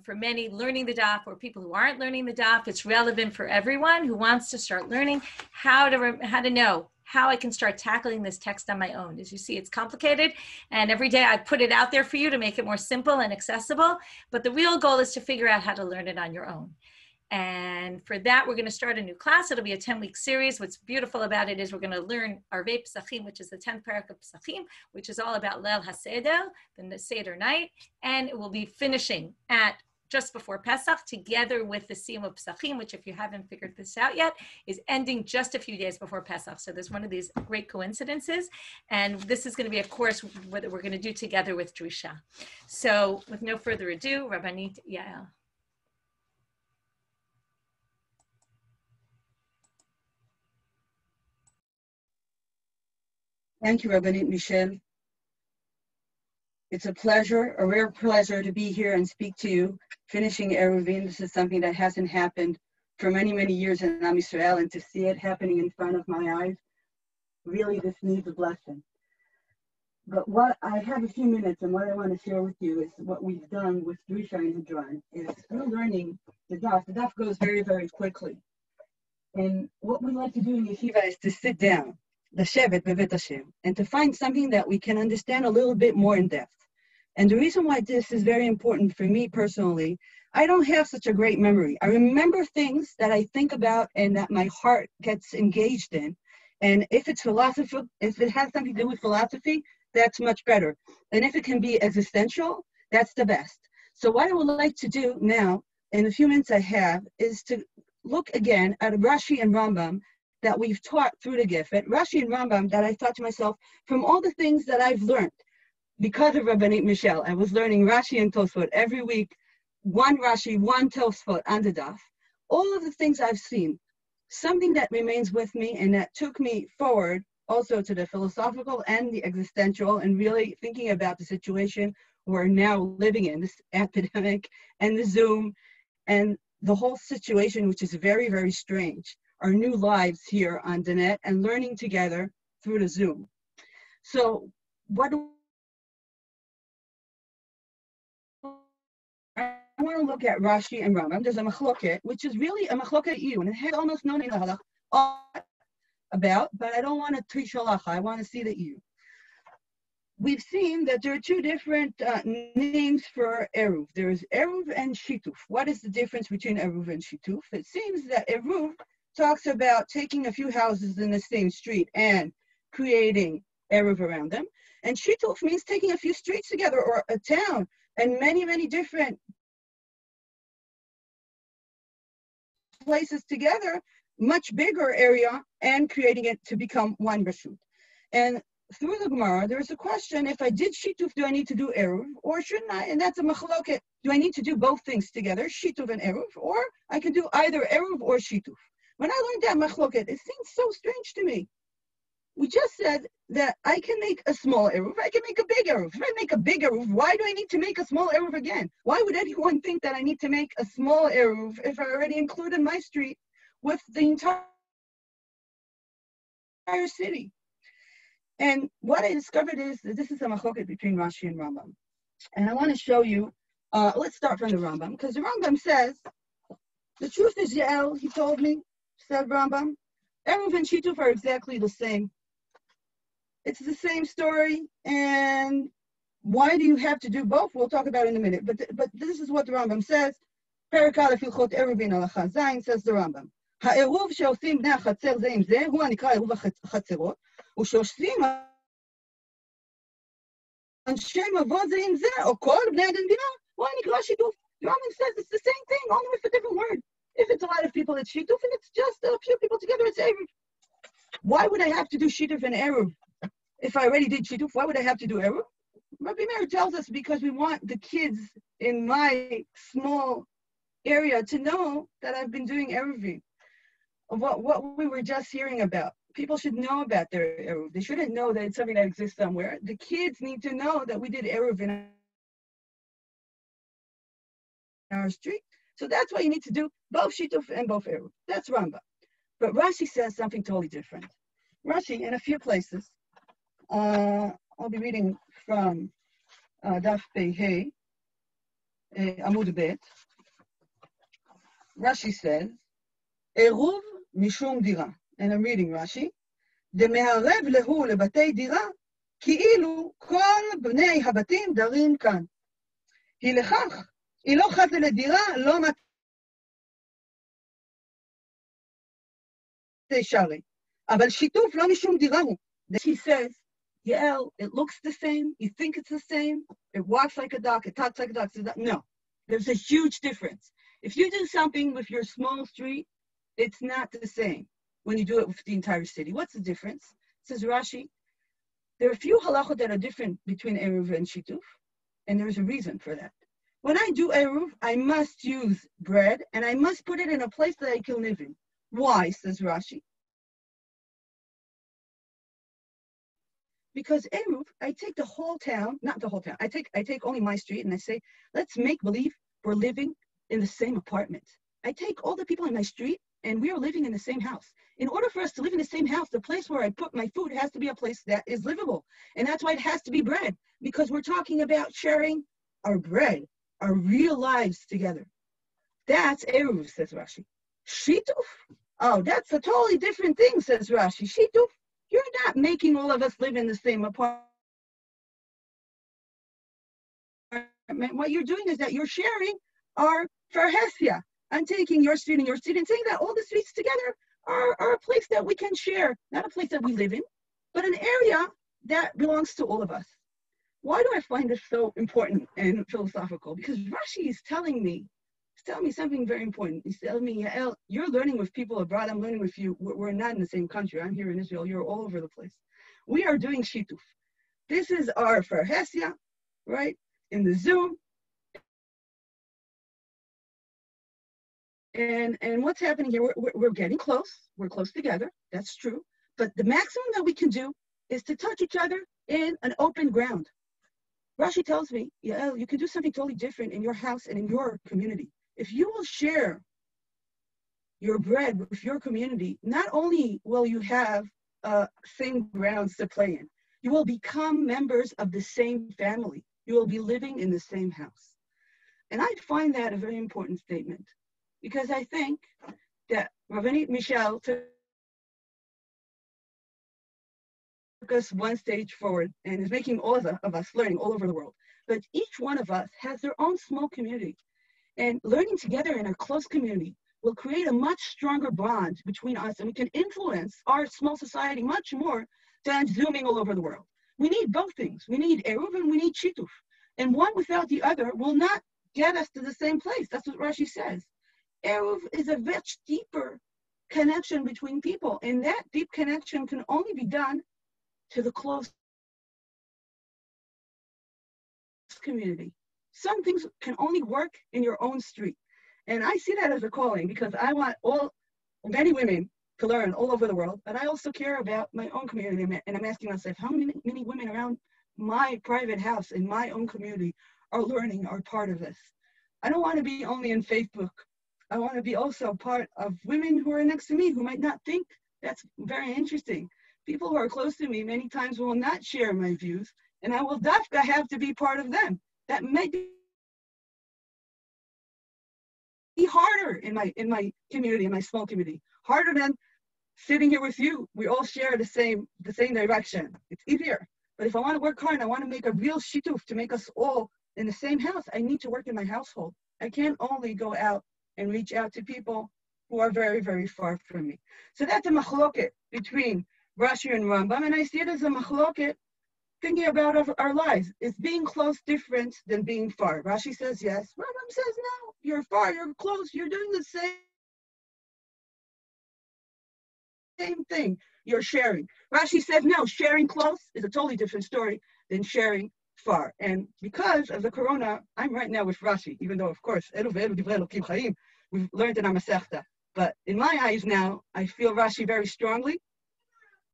For many, learning the Daf, or people who aren't learning the Daf, it's relevant for everyone who wants to start learning how to know how I can start tackling this text on my own. As you see, it's complicated, and every day I put it out there for you to make it more simple and accessible, but the real goal is to figure out how to learn it on your own. And for that, we're going to start a new class. It'll be a 10-week series. What's beautiful about it is we're going to learn Arvei Pesachim, which is the 10th parak of Pesachim, which is all about Leil HaSeder, the Seder night. And it will be finishing at just before Pesach, together with the Siyum of Pesachim, which, if you haven't figured this out yet, is ending just a few days before Pesach. So there's one of these great coincidences. And this is going to be a course that we're going to do together with Drisha. So with no further ado, Rabbanit Yael. Thank you, Rabbanit Michelle. It's a pleasure, a rare pleasure, to be here and speak to you, finishing Eruvin. This is something that hasn't happened for many, many years in Am Yisrael, and to see it happening in front of my eyes, really this needs a blessing. But what I have a few minutes, and what I want to share with you is what we've done with Drisha and Hadran, is we're learning the Daf. The Daf goes very, very quickly. And what we like to do in Yeshiva is to sit down, לשבת בבית השם, and to find something that we can understand a little bit more in depth. And the reason why this is very important for me personally, I don't have such a great memory. I remember things that I think about and that my heart gets engaged in. And if it's philosophy, if it has something to do with philosophy, that's much better. And if it can be existential, that's the best. So what I would like to do now, in the few minutes I have, is to look again at Rashi and Rambam that we've taught through the Gifet, Rashi and Rambam, that I thought to myself, from all the things that I've learned, because of Rabbanit Michelle, I was learning Rashi and Tosfot every week, one Rashi, one Tosfot on the Daf. All of the things I've seen, something that remains with me and that took me forward also to the philosophical and the existential, and really thinking about the situation we're now living in, this epidemic and the Zoom and the whole situation, which is very, very strange. Our new lives here on the net and learning together through the Zoom. So what I want to look at Rashi and Rambam. There's a machloket, which is really a machloket iyun, and it had almost no name about, but I don't want to trish halacha. I want to see the iyun. We've seen that there are two different names for Eruv. There is Eruv and Shituf. What is the difference between Eruv and Shituf? It seems that Eruv talks about taking a few houses in the same street and creating Eruv around them. And Shituf means taking a few streets together, or a town, and many, many different places together, much bigger area, and creating it to become one Rashut. And through the Gemara, there's a question, if I did Shituf, do I need to do Eruv, or shouldn't I? And that's a machloket. Do I need to do both things together, Shituf and Eruv, or I can do either Eruv or Shituf? When I learned that machloket, it seems so strange to me. We just said that I can make a small Eruv, I can make a big Eruv. If I make a big Eruv, why do I need to make a small Eruv again? Why would anyone think that I need to make a small Eruv if I already included my street with the entire city? And what I discovered is that this is a machloket between Rashi and Rambam. And I want to show you, let's start from the Rambam, because the Rambam says, the truth is, Yael, he told me, said Rambam, Eruv and Shituf are exactly the same. It's the same story, and why do you have to do both? We'll talk about it in a minute. But this is what the Rambam says. Perek Aleph Hilchot Eruvin Halacha Zayin, says the Rambam. העירוב שעושים בני החצר זה עם זה, הוא הנקרא עירוב החצרות, ושעושים אנשי מבוא זה עם זה, או כל בני המדינה, הוא הנקרא שיתוף. The Rambam says it's the same thing, only with a different word. If it's a lot of people, it's shituf, and it's just a few people together, it's eruv. Why would I have to do shituf and eruv? If I already did shituf, why would I have to do eruv? Rabbi Meir tells us because we want the kids in my small area to know that I've been doing eruvin. What we were just hearing about. people should know about their Eruv. They shouldn't know that it's something that exists somewhere. The kids need to know that we did Eruv in our street. So that's why you need to do both Shituf and both Eruv. That's Rambam. But Rashi says something totally different. Rashi, in a few places, I'll be reading from Daf Pei Amud Bet. Rashi says, Eruv mishum dira. And I'm reading Rashi. דמערב להו לבתי דירה, כאילו כל בני הבתים דרים כאן. היא לכך, היא לא חזה לדירה, לא מתי שרי. אבל שיתוף לא משום דירה הוא. She says, Yael, it looks the same, you think it's the same, it walks like a duck, it talks like a duck. No, there's a huge difference. If you do something with your small street, it's not the same when you do it with the entire city. What's the difference? Says Rashi, there are a few halachot that are different between Eruv and Shituf, and there's a reason for that. When I do Eruv, I must use bread, and I must put it in a place that I can live in. Why, says Rashi? Because Eruv, I take the whole town, not the whole town, I take only my street, and I say, let's make believe we're living in the same apartment. I take all the people in my street, and we are living in the same house. In order for us to live in the same house, the place where I put my food has to be a place that is livable. And that's why it has to be bread, because we're talking about sharing our bread, our real lives together. That's Eruv, says Rashi. Shituf? Oh, that's a totally different thing, says Rashi. Shituf, you're not making all of us live in the same apartment. What you're doing is that you're sharing our farhesia. I'm taking your street and your street and saying that all the streets together are a place that we can share, not a place that we live in, but an area that belongs to all of us. Why do I find this so important and philosophical? Because Rashi is telling me something very important. He's telling me, Yael, you're learning with people abroad, I'm learning with you. We're not in the same country. I'm here in Israel. You're all over the place. We are doing shituf. This is our farhesia, right? In the Zoom. And what's happening here, we're getting close. We're close together. That's true. But the maximum that we can do is to touch each other in an open ground. Rashi tells me, Yael, you can do something totally different in your house and in your community. If you will share your bread with your community, not only will you have same grounds to play in, you will become members of the same family. You will be living in the same house. And I find that a very important statement, because I think that Rabbanit Michelle took us one stage forward and is making all of us learning all over the world. But each one of us has their own small community. And learning together in our close community will create a much stronger bond between us, and we can influence our small society much more than zooming all over the world. We need both things. We need Eruv and we need Shituf. And one without the other will not get us to the same place. That's what Rashi says. Eruv is a much deeper connection between people, and that deep connection can only be done to the close community. Some things can only work in your own street. And I see that as a calling, because I want many women to learn all over the world, but I also care about my own community. And I'm asking myself, how many women around my private house in my own community are learning, are part of this? I don't want to be only in Facebook. I want to be also part of women who are next to me who might not think that's very interesting. People who are close to me many times will not share my views, and I will dafka have to be part of them. That may be harder in my community, in my small community, harder than sitting here with you. We all share the same direction. It's easier. But if I want to work hard, I want to make a real shituf to make us all in the same house, I need to work in my household. I can't only go out and reach out to people who are very, very far from me. So that's a machloket between Rashi and Rambam, and I see it as a machloket thinking about our lives. Is being close different than being far? Rashi says yes. Rambam says no. You're far, you're close, you're doing the same thing. You're sharing. Rashi says no, sharing close is a totally different story than sharing far. And because of the corona, I'm right now with Rashi, even though, of course, we've learned in our Masechta. But in my eyes now, I feel Rashi very strongly.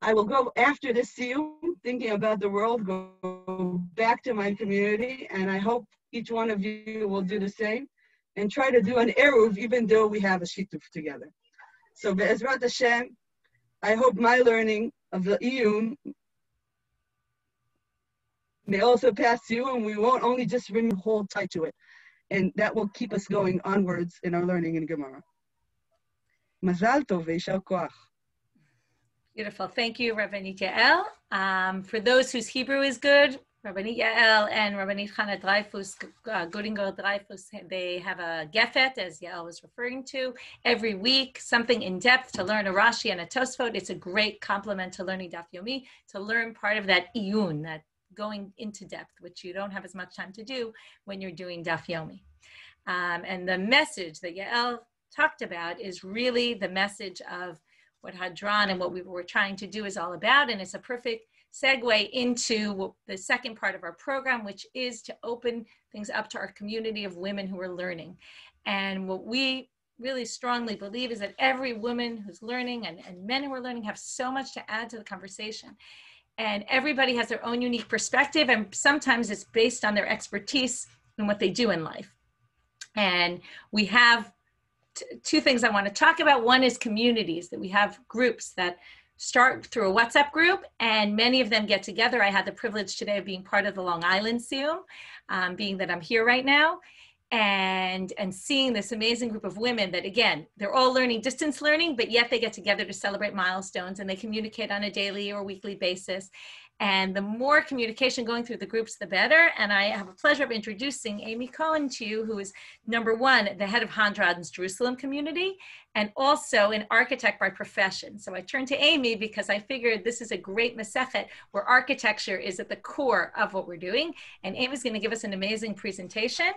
I will go after this Siyum, thinking about the world, go back to my community, and I hope each one of you will do the same and try to do an Eruv even though we have a Shittuf together. So Be'ezrat Hashem, I hope my learning of the Iyun may also pass you, and we won't only just hold tight to it. And that will keep us going onwards in our learning in Gemara. Mazal tov ve'yishar koach. Beautiful. Thank you, Rabbanit Yael. For those whose Hebrew is good, Rabbanit Yael and Rabbanit Chana Dreyfus, Godinger Dreyfus, they have a gefet, as Yael was referring to, every week, something in depth to learn a Rashi and a Tosfot. It's a great complement to learning Daf Yomi, to learn part of that iyun, that going into depth, which you don't have as much time to do when you're doing Daf Yomi. And the message that Yael talked about is really the message of what Hadran and what we were trying to do is all about. And it's a perfect segue into the second part of our program, which is to open things up to our community of women who are learning. And what we really strongly believe is that every woman who's learning and men who are learning have so much to add to the conversation. And everybody has their own unique perspective, and sometimes it's based on their expertise and what they do in life. And we have two things I want to talk about. One is communities, that we have groups that start through a WhatsApp group, and many of them get together. I had the privilege today of being part of the Long Island Siyum, being that I'm here right now, and seeing this amazing group of women that, again, they're all learning distance learning, but yet they get together to celebrate milestones, and they communicate on a daily or weekly basis. And the more communication going through the groups, the better. And I have a pleasure of introducing Amy Cohn to you, who is number one, the head of Hadran's Jerusalem community, and also an architect by profession. So I turned to Amy because I figured this is a great Masechet where architecture is at the core of what we're doing. And Amy's going to give us an amazing presentation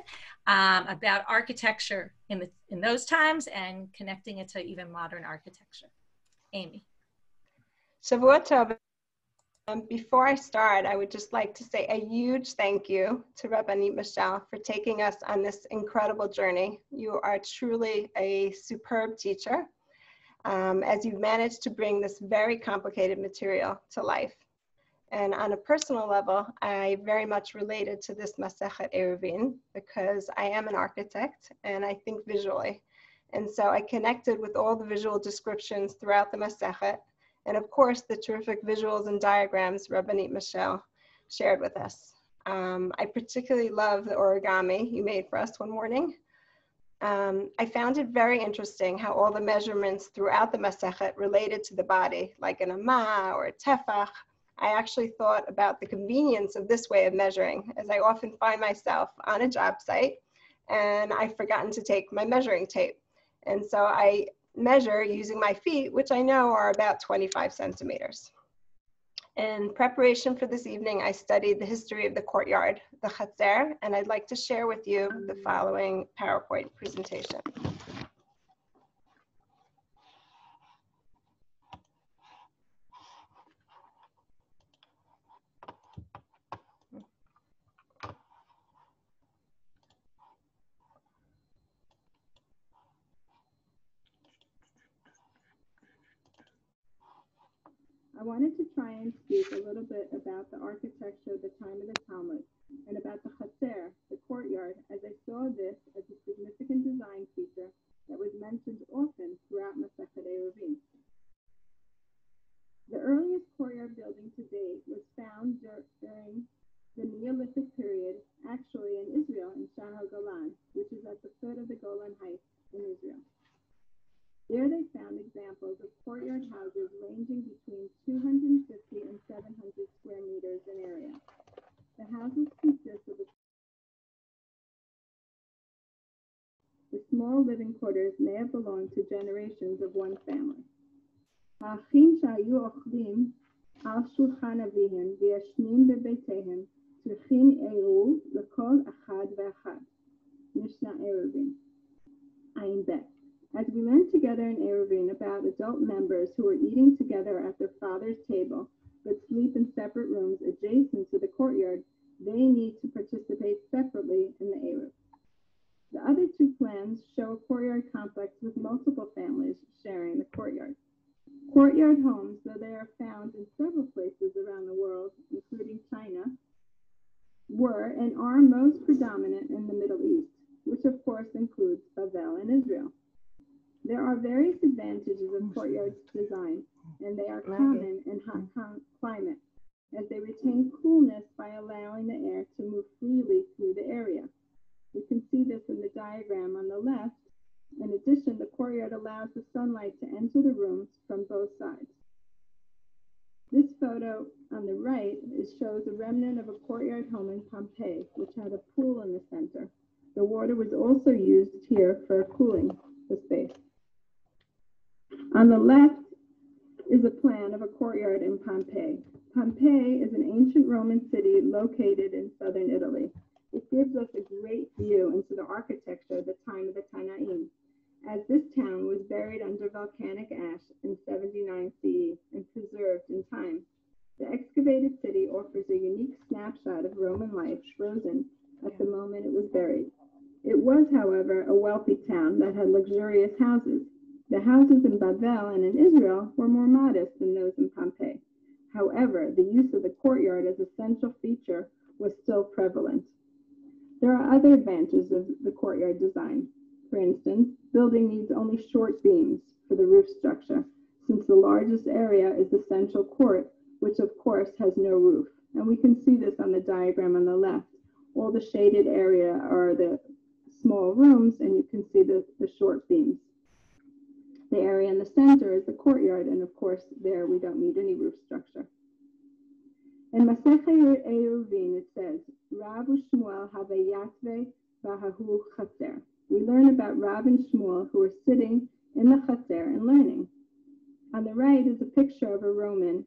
about architecture in those times and connecting it to even modern architecture. Amy. Shavua Tov. Before I start, I would just like to say a huge thank you to Rabbanit Michelle for taking us on this incredible journey. You are truly a superb teacher, as you've managed to bring this very complicated material to life. And on a personal level, I very much related to this Masechet Eruvin because I am an architect and I think visually. And so I connected with all the visual descriptions throughout the Masechet. And of course, the terrific visuals and diagrams Rabbanit Michelle shared with us. I particularly love the origami you made for us one morning. I found it very interesting how all the measurements throughout the Masechet related to the body, like an amah or a tefach. I actually thought about the convenience of this way of measuring, as I often find myself on a job site and I've forgotten to take my measuring tape. And so I measure using my feet, which I know are about 25 centimeters. In preparation for this evening, I studied the history of the courtyard, the Chatzer, and I'd like to share with you the following PowerPoint presentation. I wanted to try and speak a little bit about the architecture of the time of the Talmud and about the Chatzer, the courtyard, as I saw this as a significant design feature that was mentioned often throughout Masechet Eruvin. The earliest courtyard building to date was found during the Neolithic period, actually in Israel, in Shar HaGolan, which is at the foot of the Golan Heights in Israel. There they found examples of courtyard houses ranging between 250 and 700 square meters in area. The houses consist of the small living quarters may have belonged to generations of one family. האחים שהיו אוכלים על שולחן אביהם וישנים בביתיהם צריכים עירוב לכל אחד ואחד. משנה עירובין. עין ב'. As we learned together in Eruvin about adult members who were eating together at their father's table but sleep in separate rooms adjacent to the courtyard, they need to participate separately in the Eruv. The other two plans show a courtyard complex with multiple families sharing the courtyard. Courtyard homes, though they are found in several places around the world, including China, were and are most predominant in the Middle East, which of course includes Babel and Israel. There are various advantages of courtyard design, and they are common in hot climate, as they retain coolness by allowing the air to move freely through the area. You can see this in the diagram on the left. In addition, the courtyard allows the sunlight to enter the rooms from both sides. This photo on the right shows a remnant of a courtyard home in Pompeii, which had a pool in the center. The water was also used here for cooling the space. On the left is a plan of a courtyard in Pompeii. Pompeii is an ancient Roman city located in southern Italy. It gives us a great view into the architecture of the time of the Tanaim, as this town was buried under volcanic ash in 79 CE and preserved in time. The excavated city offers a unique snapshot of Roman life frozen at the moment it was buried. It was, however, a wealthy town that had luxurious houses. The houses in Babel and in Israel were more modest than those in Pompeii. However, the use of the courtyard as a central feature was still prevalent. There are other advantages of the courtyard design. For instance, building needs only short beams for the roof structure, since the largest area is the central court, which of course has no roof. And we can see this on the diagram on the left. All the shaded area are the small rooms, and you can see the short beams. The area in the center is the courtyard, and of course there we don't need any roof structure. In Masechet Eruvin it says, Rav u'Shmuel have yatve v'hahu chaser. We learn about Rav and Shmuel who are sitting in the chaser and learning. On the right is a picture of Romans.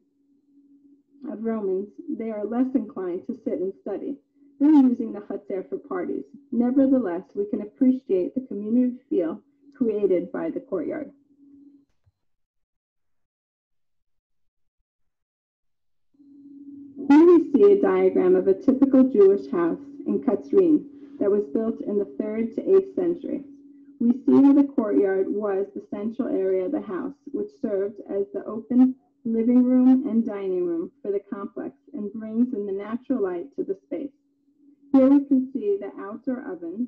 They are less inclined to sit and study. They're using the chaser for parties. Nevertheless, we can appreciate the community feel created by the courtyard. Here we see a diagram of a typical Jewish house in Katsurin that was built in the 3rd to 8th century. We see how the courtyard was the central area of the house, which served as the open living room and dining room for the complex and brings in the natural light to the space. Here we can see the outdoor ovens,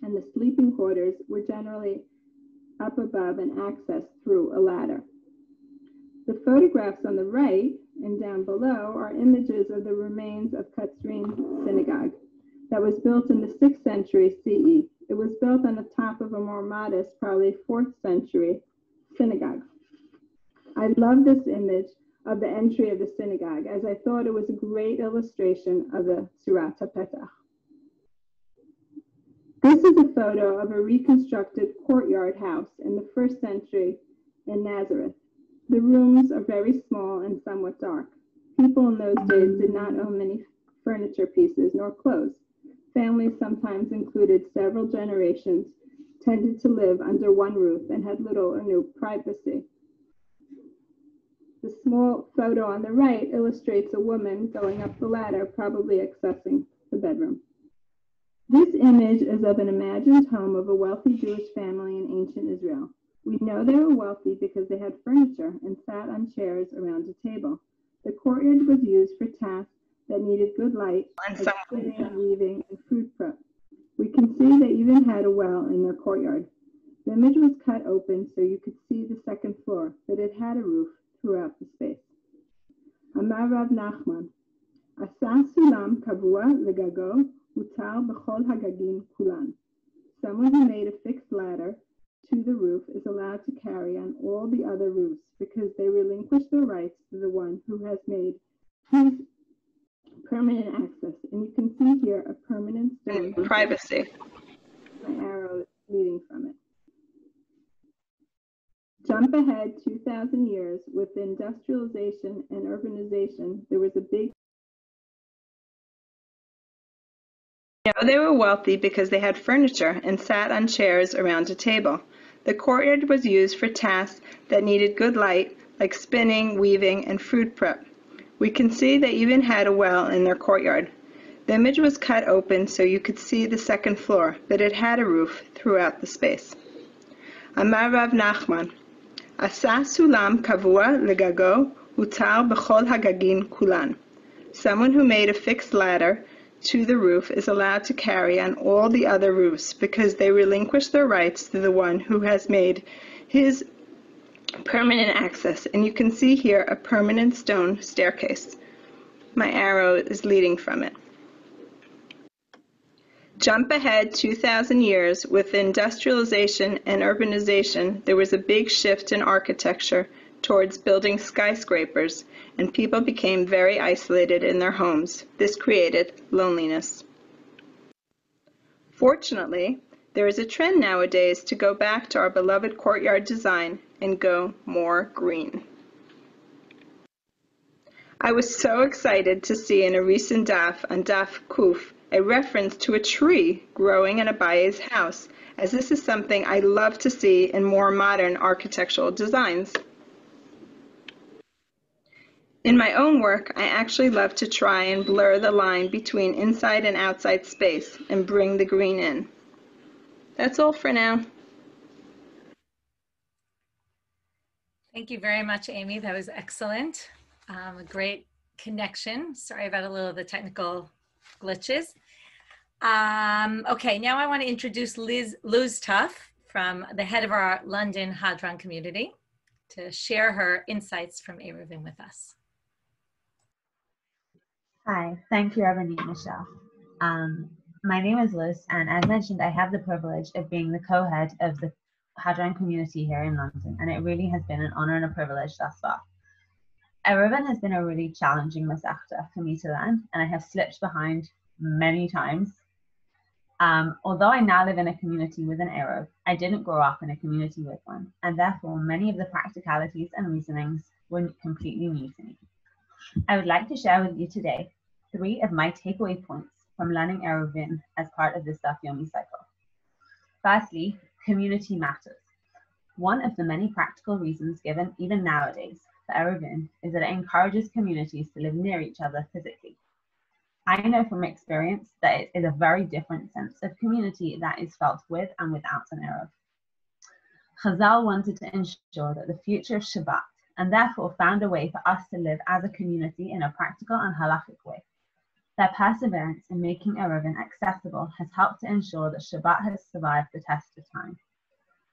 and the sleeping quarters were generally up above and accessed through a ladder. The photographs on the right and down below are images of the remains of Katsurin Synagogue that was built in the 6th century CE. It was built on the top of a more modest, probably 4th century synagogue. I love this image of the entry of the synagogue, as I thought it was a great illustration of the Surat HaPetach. This is a photo of a reconstructed courtyard house in the 1st century in Nazareth. The rooms are very small and somewhat dark. People in those days did not own many furniture pieces nor clothes. Families sometimes included several generations, tended to live under one roof, and had little or no privacy. The small photo on the right illustrates a woman going up the ladder, probably accessing the bedroom. This image is of an imagined home of a wealthy Jewish family in ancient Israel. We know they were wealthy because they had furniture and sat on chairs around a table. The courtyard was used for tasks that needed good light, like spinning, weaving, and food prep. We can see they even had a well in their courtyard. The image was cut open so you could see the 2nd floor, but it had a roof throughout the space. Amar Rav Nachman, Asa sulam kavua legago utal b'chol hagagim kulan. Someone who made a fixed ladder to the roof is allowed to carry on all the other roofs because they relinquish their rights to the one who has made his permanent access. And you can see here a permanent stone. Privacy. My arrow leading from it. Jump ahead 2,000 years with industrialization and urbanization, there was a big. They were wealthy because they had furniture and sat on chairs around a table. The courtyard was used for tasks that needed good light, like spinning, weaving, and food prep. We can see they even had a well in their courtyard. The image was cut open so you could see the 2nd floor, but it had a roof throughout the space. Amar Rav Nachman, עשה סולם קבוע לגגו, הותר בכל הגגים כולן. Someone who made a fixed ladder to the roof is allowed to carry on all the other roofs because they relinquish their rights to the one who has made his permanent access. And you can see here a permanent stone staircase. My arrow is leading from it. Jump ahead 2,000 years. With industrialization and urbanization, there was a big shift in architecture towards building skyscrapers, and people became very isolated in their homes. This created loneliness. Fortunately, there is a trend nowadays to go back to our beloved courtyard design and go more green. I was so excited to see in a recent Daf on Daf Kuf a reference to a tree growing in Abaye's house, as this is something I love to see in more modern architectural designs. In my own work, I actually love to try and blur the line between inside and outside space and bring the green in. That's all for now. Thank you very much, Amy. That was excellent. A great connection. Sorry about a little of the technical glitches. Okay, now I want to introduce Luz Toff, from the head of our London Hadran community, to share her insights from Eruvin with us. Hi, thank you, Rabbanit Michelle. My name is Luz, and as mentioned, I have the privilege of being the co-head of the Hadran community here in London, and it really has been an honor and a privilege thus far. Eruvin has been a really challenging Masechet for me to learn, and I have slipped behind many times. Although I now live in a community with an Eruv, I didn't grow up in a community with one, and therefore many of the practicalities and reasonings were completely new to me. I would like to share with you today 3 of my takeaway points from learning Eruvin as part of this Daf Yomi cycle. Firstly, community matters. One of the many practical reasons given even nowadays for Eruvin is that it encourages communities to live near each other physically. I know from experience that it is a very different sense of community that is felt with and without an Eruv. Chazal wanted to ensure that the future of Shabbat, and therefore found a way for us to live as a community in a practical and halachic way. Their perseverance in making Eruvin accessible has helped to ensure that Shabbat has survived the test of time.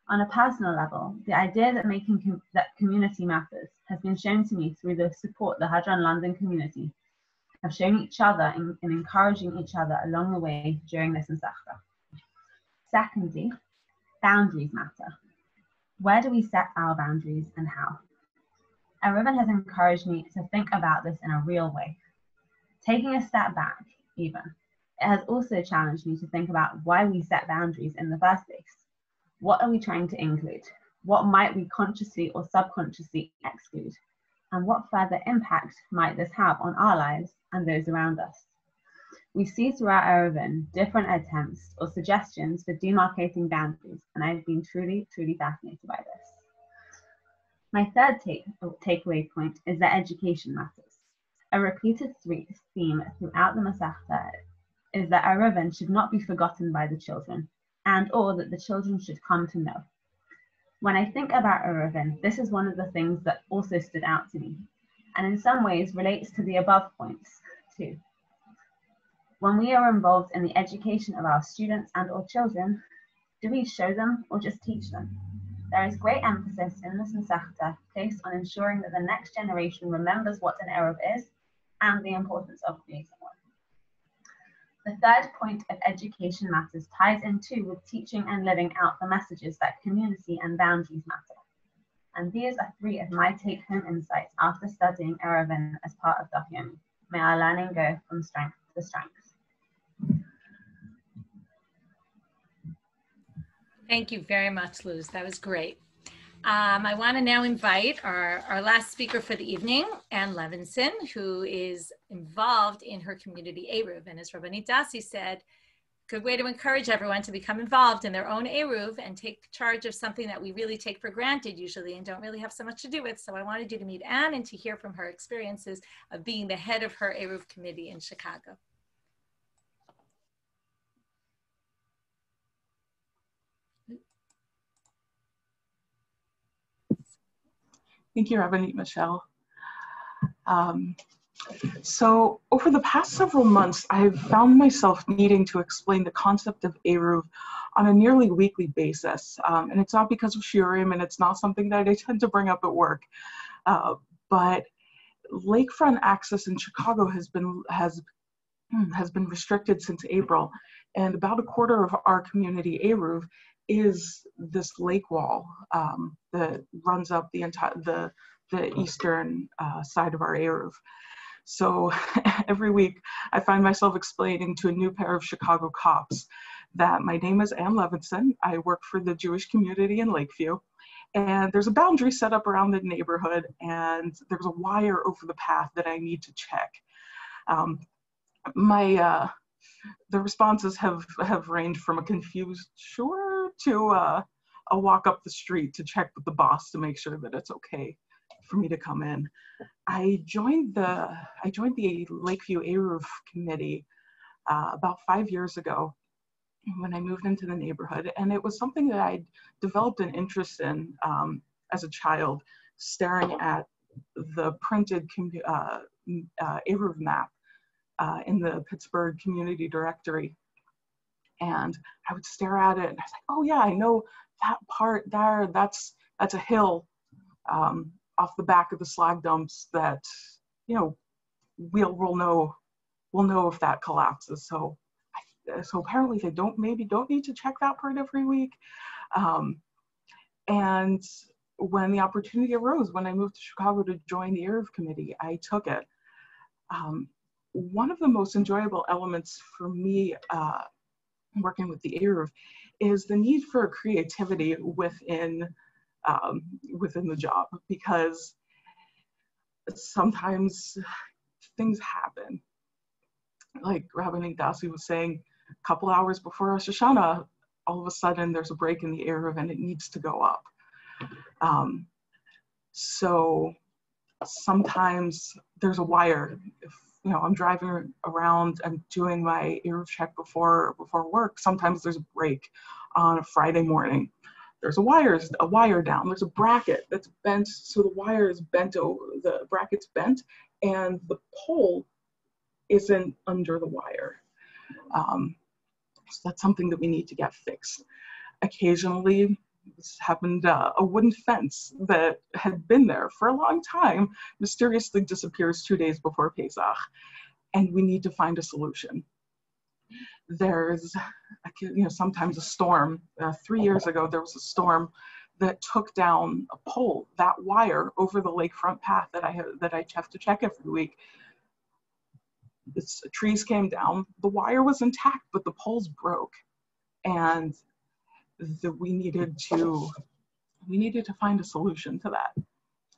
On a personal level, the idea that community matters has been shown to me through the support the Hadran London community have shown each other in encouraging each other along the way during this Masechet. Secondly, boundaries matter. Where do we set our boundaries and how? Eruvin has encouraged me to think about this in a real way. Taking a step back, even, it has also challenged me to think about why we set boundaries in the first place. What are we trying to include? What might we consciously or subconsciously exclude? And what further impact might this have on our lives and those around us? We see throughout Eruvin different attempts or suggestions for demarcating boundaries, and I've been truly, truly fascinated by this. My third takeaway point is that education matters. A repeated theme throughout the Masechet is that Eruvin should not be forgotten by the children, and or that the children should come to know. When I think about Eruvin, this is one of the things that also stood out to me, and in some ways relates to the above points too. When we are involved in the education of our students and or children, do we show them or just teach them? There is great emphasis in this Masechet placed on ensuring that the next generation remembers what an Eruv is and the importance of creating one. The third point of education matters ties in too with teaching and living out the messages that community and boundaries matter. And these are 3 of my take-home insights after studying Eruvin as part of Daf Yomi. May our learning go from strength to strength. Thank you very much, Luz. That was great. I want to now invite our last speaker for the evening, Anne Levinson, who is involved in her community Eruv. And as Rabbanit Dasi said, good way to encourage everyone to become involved in their own Eruv and take charge of something that we really take for granted usually and don't really have so much to do with. So I wanted you to meet Anne and to hear from her experiences of being the head of her Eruv committee in Chicago. Thank you, Rabbanit Michelle. So over the past several months, I've found myself needing to explain the concept of Eruv on a nearly weekly basis. And it's not because of Shiurim, and it's not something that I tend to bring up at work. But lakefront access in Chicago has been restricted since April. And about a quarter of our community Eruv is this lake wall that runs up the eastern side of our Eruv. So every week I find myself explaining to a new pair of Chicago cops that my name is Levenson. I work for the Jewish community in Lakeview, and there's a boundary set up around the neighborhood, and there's a wire over the path that I need to check. The responses have ranged from a confused sure to a walk up the street to check with the boss to make sure that it's okay for me to come in. I joined the Lakeview Eruv committee about 5 years ago when I moved into the neighborhood, and it was something that I developed an interest in as a child, staring at the printed Eruv map in the Pittsburgh Community Directory. And I would stare at it and I was like, oh yeah, I know that part there, that's a hill off the back of the slag dumps that, you know, we'll know if that collapses. So apparently they maybe don't need to check that part every week. And when the opportunity arose, when I moved to Chicago to join the Eruv committee, I took it. One of the most enjoyable elements for me working with the Eruv is the need for creativity within the job, because sometimes things happen. Like Rabbanit Dasi was saying, a couple hours before Rosh Hashanah, all of a sudden there's a break in the Eruv and it needs to go up. So sometimes there's a wire. If you know, I'm driving around and doing my Eruv check before work, sometimes there's a break on a Friday morning. There's a wire down. There's a bracket that's bent, so the wire is bent over, the bracket's bent, and the pole isn't under the wire. So that's something that we need to get fixed. Occasionally, this happened, a wooden fence that had been there for a long time mysteriously disappears 2 days before Pesach, and we need to find a solution. There's, you know, sometimes a storm. 3 years ago, there was a storm that took down a pole, that wire over the lakefront path that I have to check every week. Trees came down, the wire was intact, but the poles broke, and we needed to find a solution to that.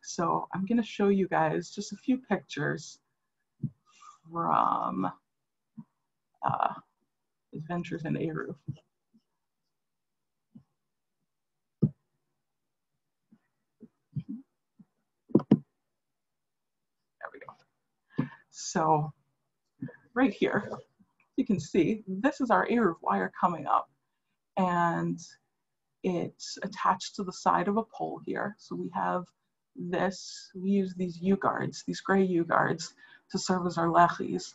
So I'm going to show you guys just a few pictures from Adventures in Eruv. There we go. So right here, you can see this is our Eruv wire coming up, and it's attached to the side of a pole here. So we have this, we use these U-guards, these gray U-guards to serve as our lechis.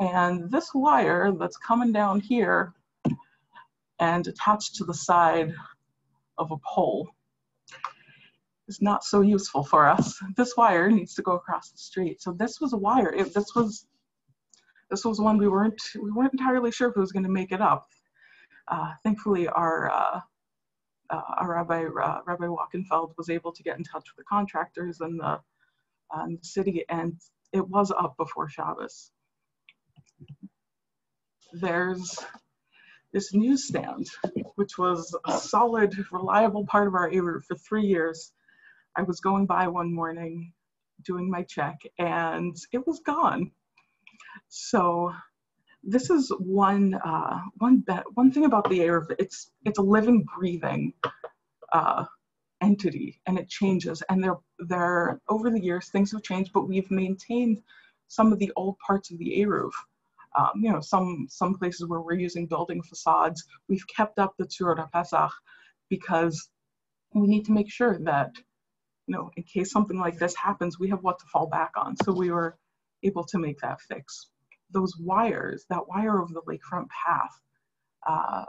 And this wire that's coming down here and attached to the side of a pole is not so useful for us. This wire needs to go across the street. So this was a wire. This was one we weren't entirely sure if it was going to make it up. Thankfully, our Rabbi Wachenfeld was able to get in touch with the contractors and the city, and it was up before Shabbos. There's this newsstand, which was a solid, reliable part of our Eruv for 3 years. I was going by one morning, doing my check, and it was gone. So this is one thing about the Eruv. It's a living, breathing entity, and it changes. And there over the years things have changed, but we've maintained some of the old parts of the Eruv. You know, some places where we're using building facades, we've kept up the Tzurot HaPesach because we need to make sure that in case something like this happens, we have what to fall back on. So we were able to make that fix. Those wires, that wire over the lakefront path,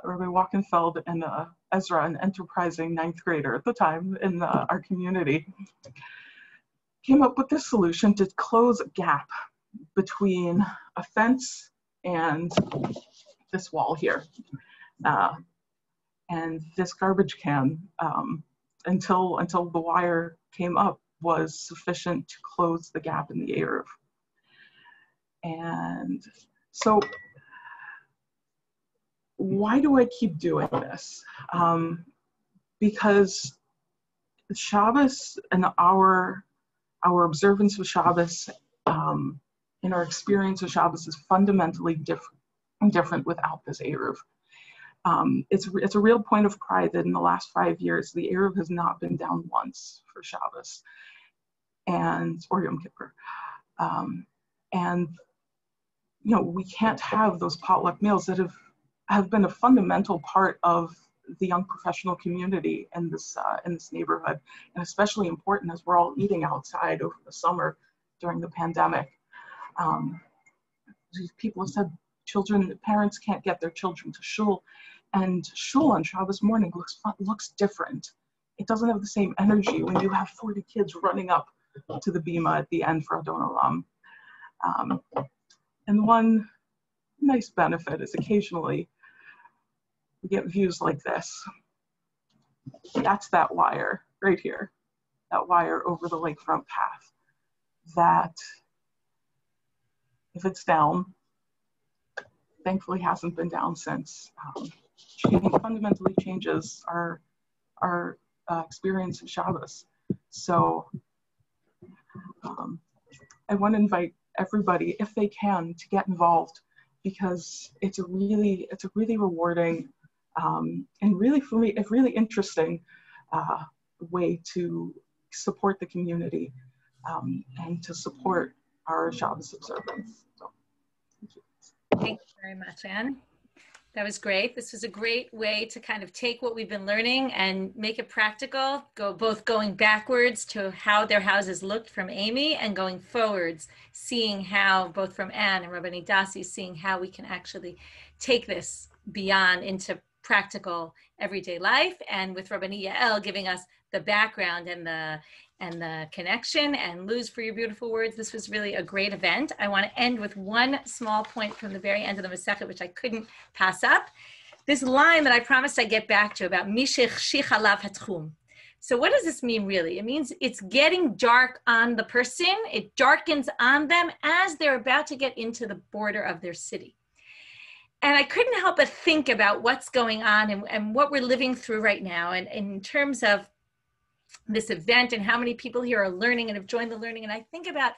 Rabbi Wachenfeld and Ezra, an enterprising 9th grader at the time in our community, came up with this solution to close a gap between a fence and this wall here. And this garbage can, until the wire came up, was sufficient to close the gap in the Eruv. And so why do I keep doing this? Because Shabbos and our observance of Shabbos and our experience of Shabbos is fundamentally different without this Eruv. It's a real point of pride that in the last 5 years, the Eruv has not been down once for Shabbos or Yom Kippur. And we can't have those potluck meals that have been a fundamental part of the young professional community in this neighborhood, and especially important as we're all eating outside over the summer during the pandemic. People have said parents can't get their children to shul, and shul on Shabbos morning looks different. It doesn't have the same energy when you have 40 kids running up to the bima at the end for Adon Olam. And one nice benefit is occasionally we get views like this. That's that wire right here, that wire over the lakefront path, that if it's down, thankfully hasn't been down since, fundamentally changes our experience of Shabbos. So I want to invite everybody, if they can, to get involved, because it's a really rewarding and really, for me, a really interesting way to support the community and to support our Shabbos observance. So, thank you. Thank you very much, Anne. That was great. This was a great way to kind of take what we've been learning and make it practical, both going backwards to how their houses looked from Amy and going forwards, seeing how, both from Anne and Rabbanit Dasi, seeing how we can actually take this beyond into practical everyday life, and with Rabbanit Yael giving us the background and the connection, and Luz, for your beautiful words. This was really a great event. I want to end with one small point from the very end of the Masechet, which I couldn't pass up. This line that I promised I'd get back to about Mishech Alav Hatchum. So what does this mean really? It means it's getting dark on the person. It darkens on them as they're about to get into the border of their city. And I couldn't help but think about what's going on and what we're living through right now. And in terms of this event and how many people here are learning and have joined the learning. And I think about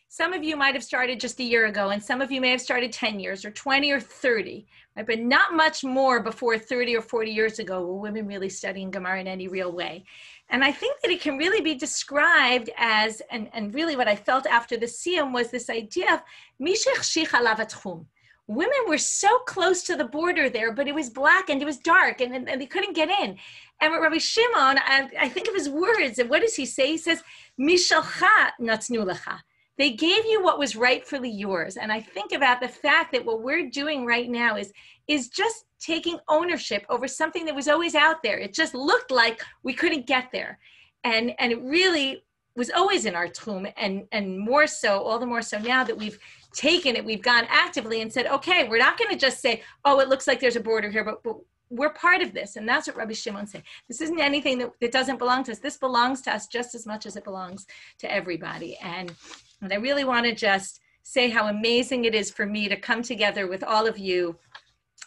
some of you might have started just a year ago, and some of you may have started 10 years or 20 or 30, right? But not much more before 30 or 40 years ago were women really studying Gemara in any real way. And I think that it can really be described as, and really what I felt after the Siyum was this idea of Mishech Shich Alav Hatchum. Women were so close to the border there, but it was black and it was dark and they couldn't get in. And with Rabbi Shimon, I think of his words, and what does he say? He says, Mishalcha natznu lecha. They gave you what was rightfully yours. And I think about the fact that what we're doing right now is just taking ownership over something that was always out there. It just looked like we couldn't get there. And it really was always in our tchum, and more so, all the more so now that we've taken it, we've gone actively and said, okay, we're not going to just say, oh, it looks like there's a border here, but we're part of this. And that's what Rabbi Shimon said. This isn't anything that doesn't belong to us. This belongs to us just as much as it belongs to everybody. And I really want to just say how amazing it is for me to come together with all of you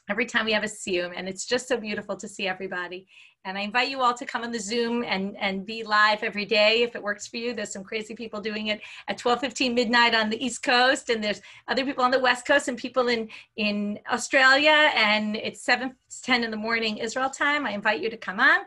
every time we have a Siyum, and it's just so beautiful to see everybody. And I invite you all to come on the Zoom and be live every day if it works for you. There's some crazy people doing it at 12:15 midnight on the East Coast, and there's other people on the West Coast and people in Australia, and it's 7:10 in the morning Israel time. I invite you to come on.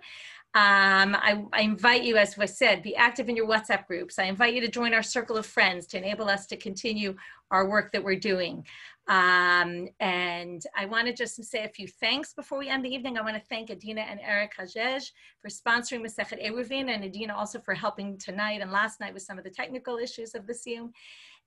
I invite you, as was said, be active in your WhatsApp groups. I invite you to join our circle of friends to enable us to continue our work that we're doing. And I want to just say a few thanks before we end the evening. I want to thank Adina and Eric Hajej for sponsoring Masechet Eruvin, and Adina also for helping tonight and last night with some of the technical issues of the Siyum.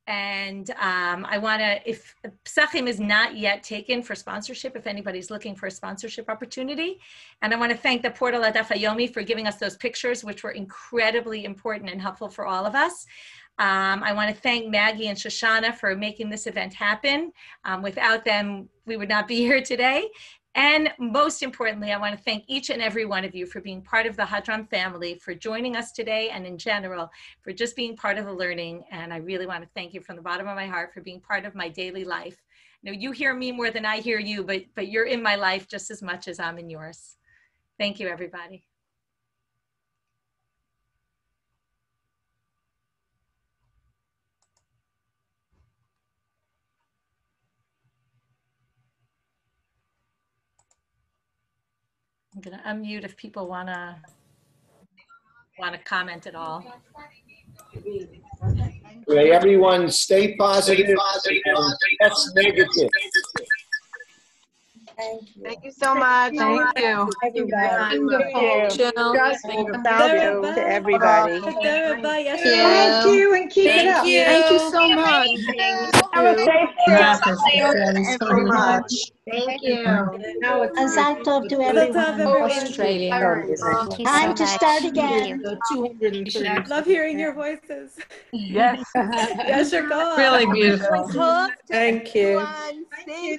And I want to, if Psachim is not yet taken for sponsorship, if anybody's looking for a sponsorship opportunity. And I want to thank the portal at Daf Yomi for giving us those pictures, which were incredibly important and helpful for all of us. I want to thank Maggie and Shoshana for making this event happen. Without them, we would not be here today. And most importantly, I want to thank each and every one of you for being part of the Hadran family, for joining us today, and in general, for just being part of the learning. And I really want to thank you from the bottom of my heart for being part of my daily life. You know, you hear me more than I hear you, but you're in my life just as much as I'm in yours. Thank you, everybody. I'm going to unmute if people want to comment at all. Okay, everyone stay positive. And test negative. Thank you so much. Thank you. Everybody. Thank you. To everybody. Thank you, and keep it up. Thank you so much. Have a safe Thank you so much. Thank you. And South Toff to everyone in Australia. Time to start again. Love hearing your voices. Yes. Yes, you're gone. Really beautiful. Thank you. Thank you.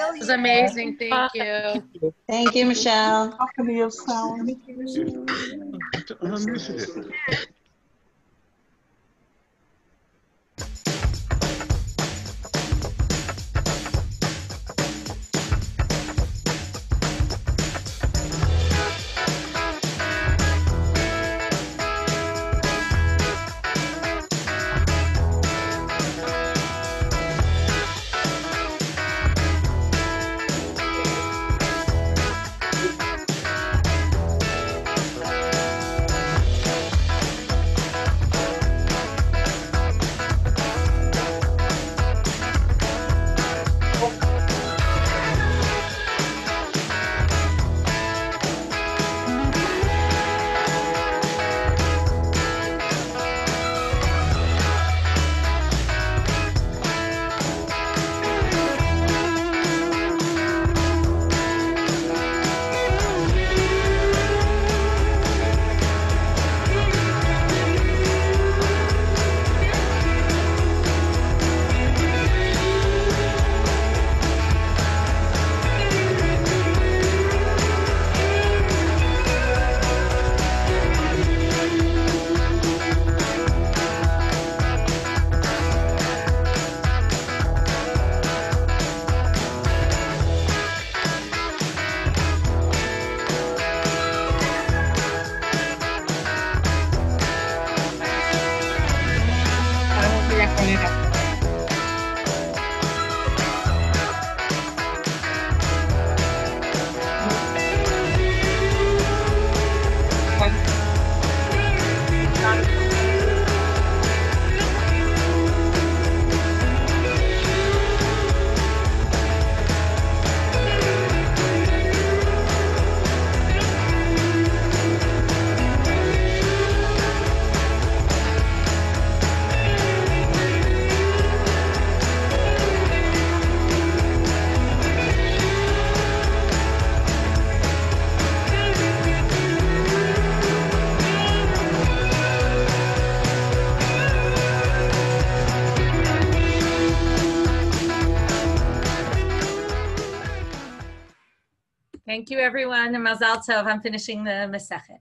It was amazing. Thank you. Thank you, Michelle. Alchemy of sound. Thank you, everyone. And Mazal Tov, I'm finishing the Masechet.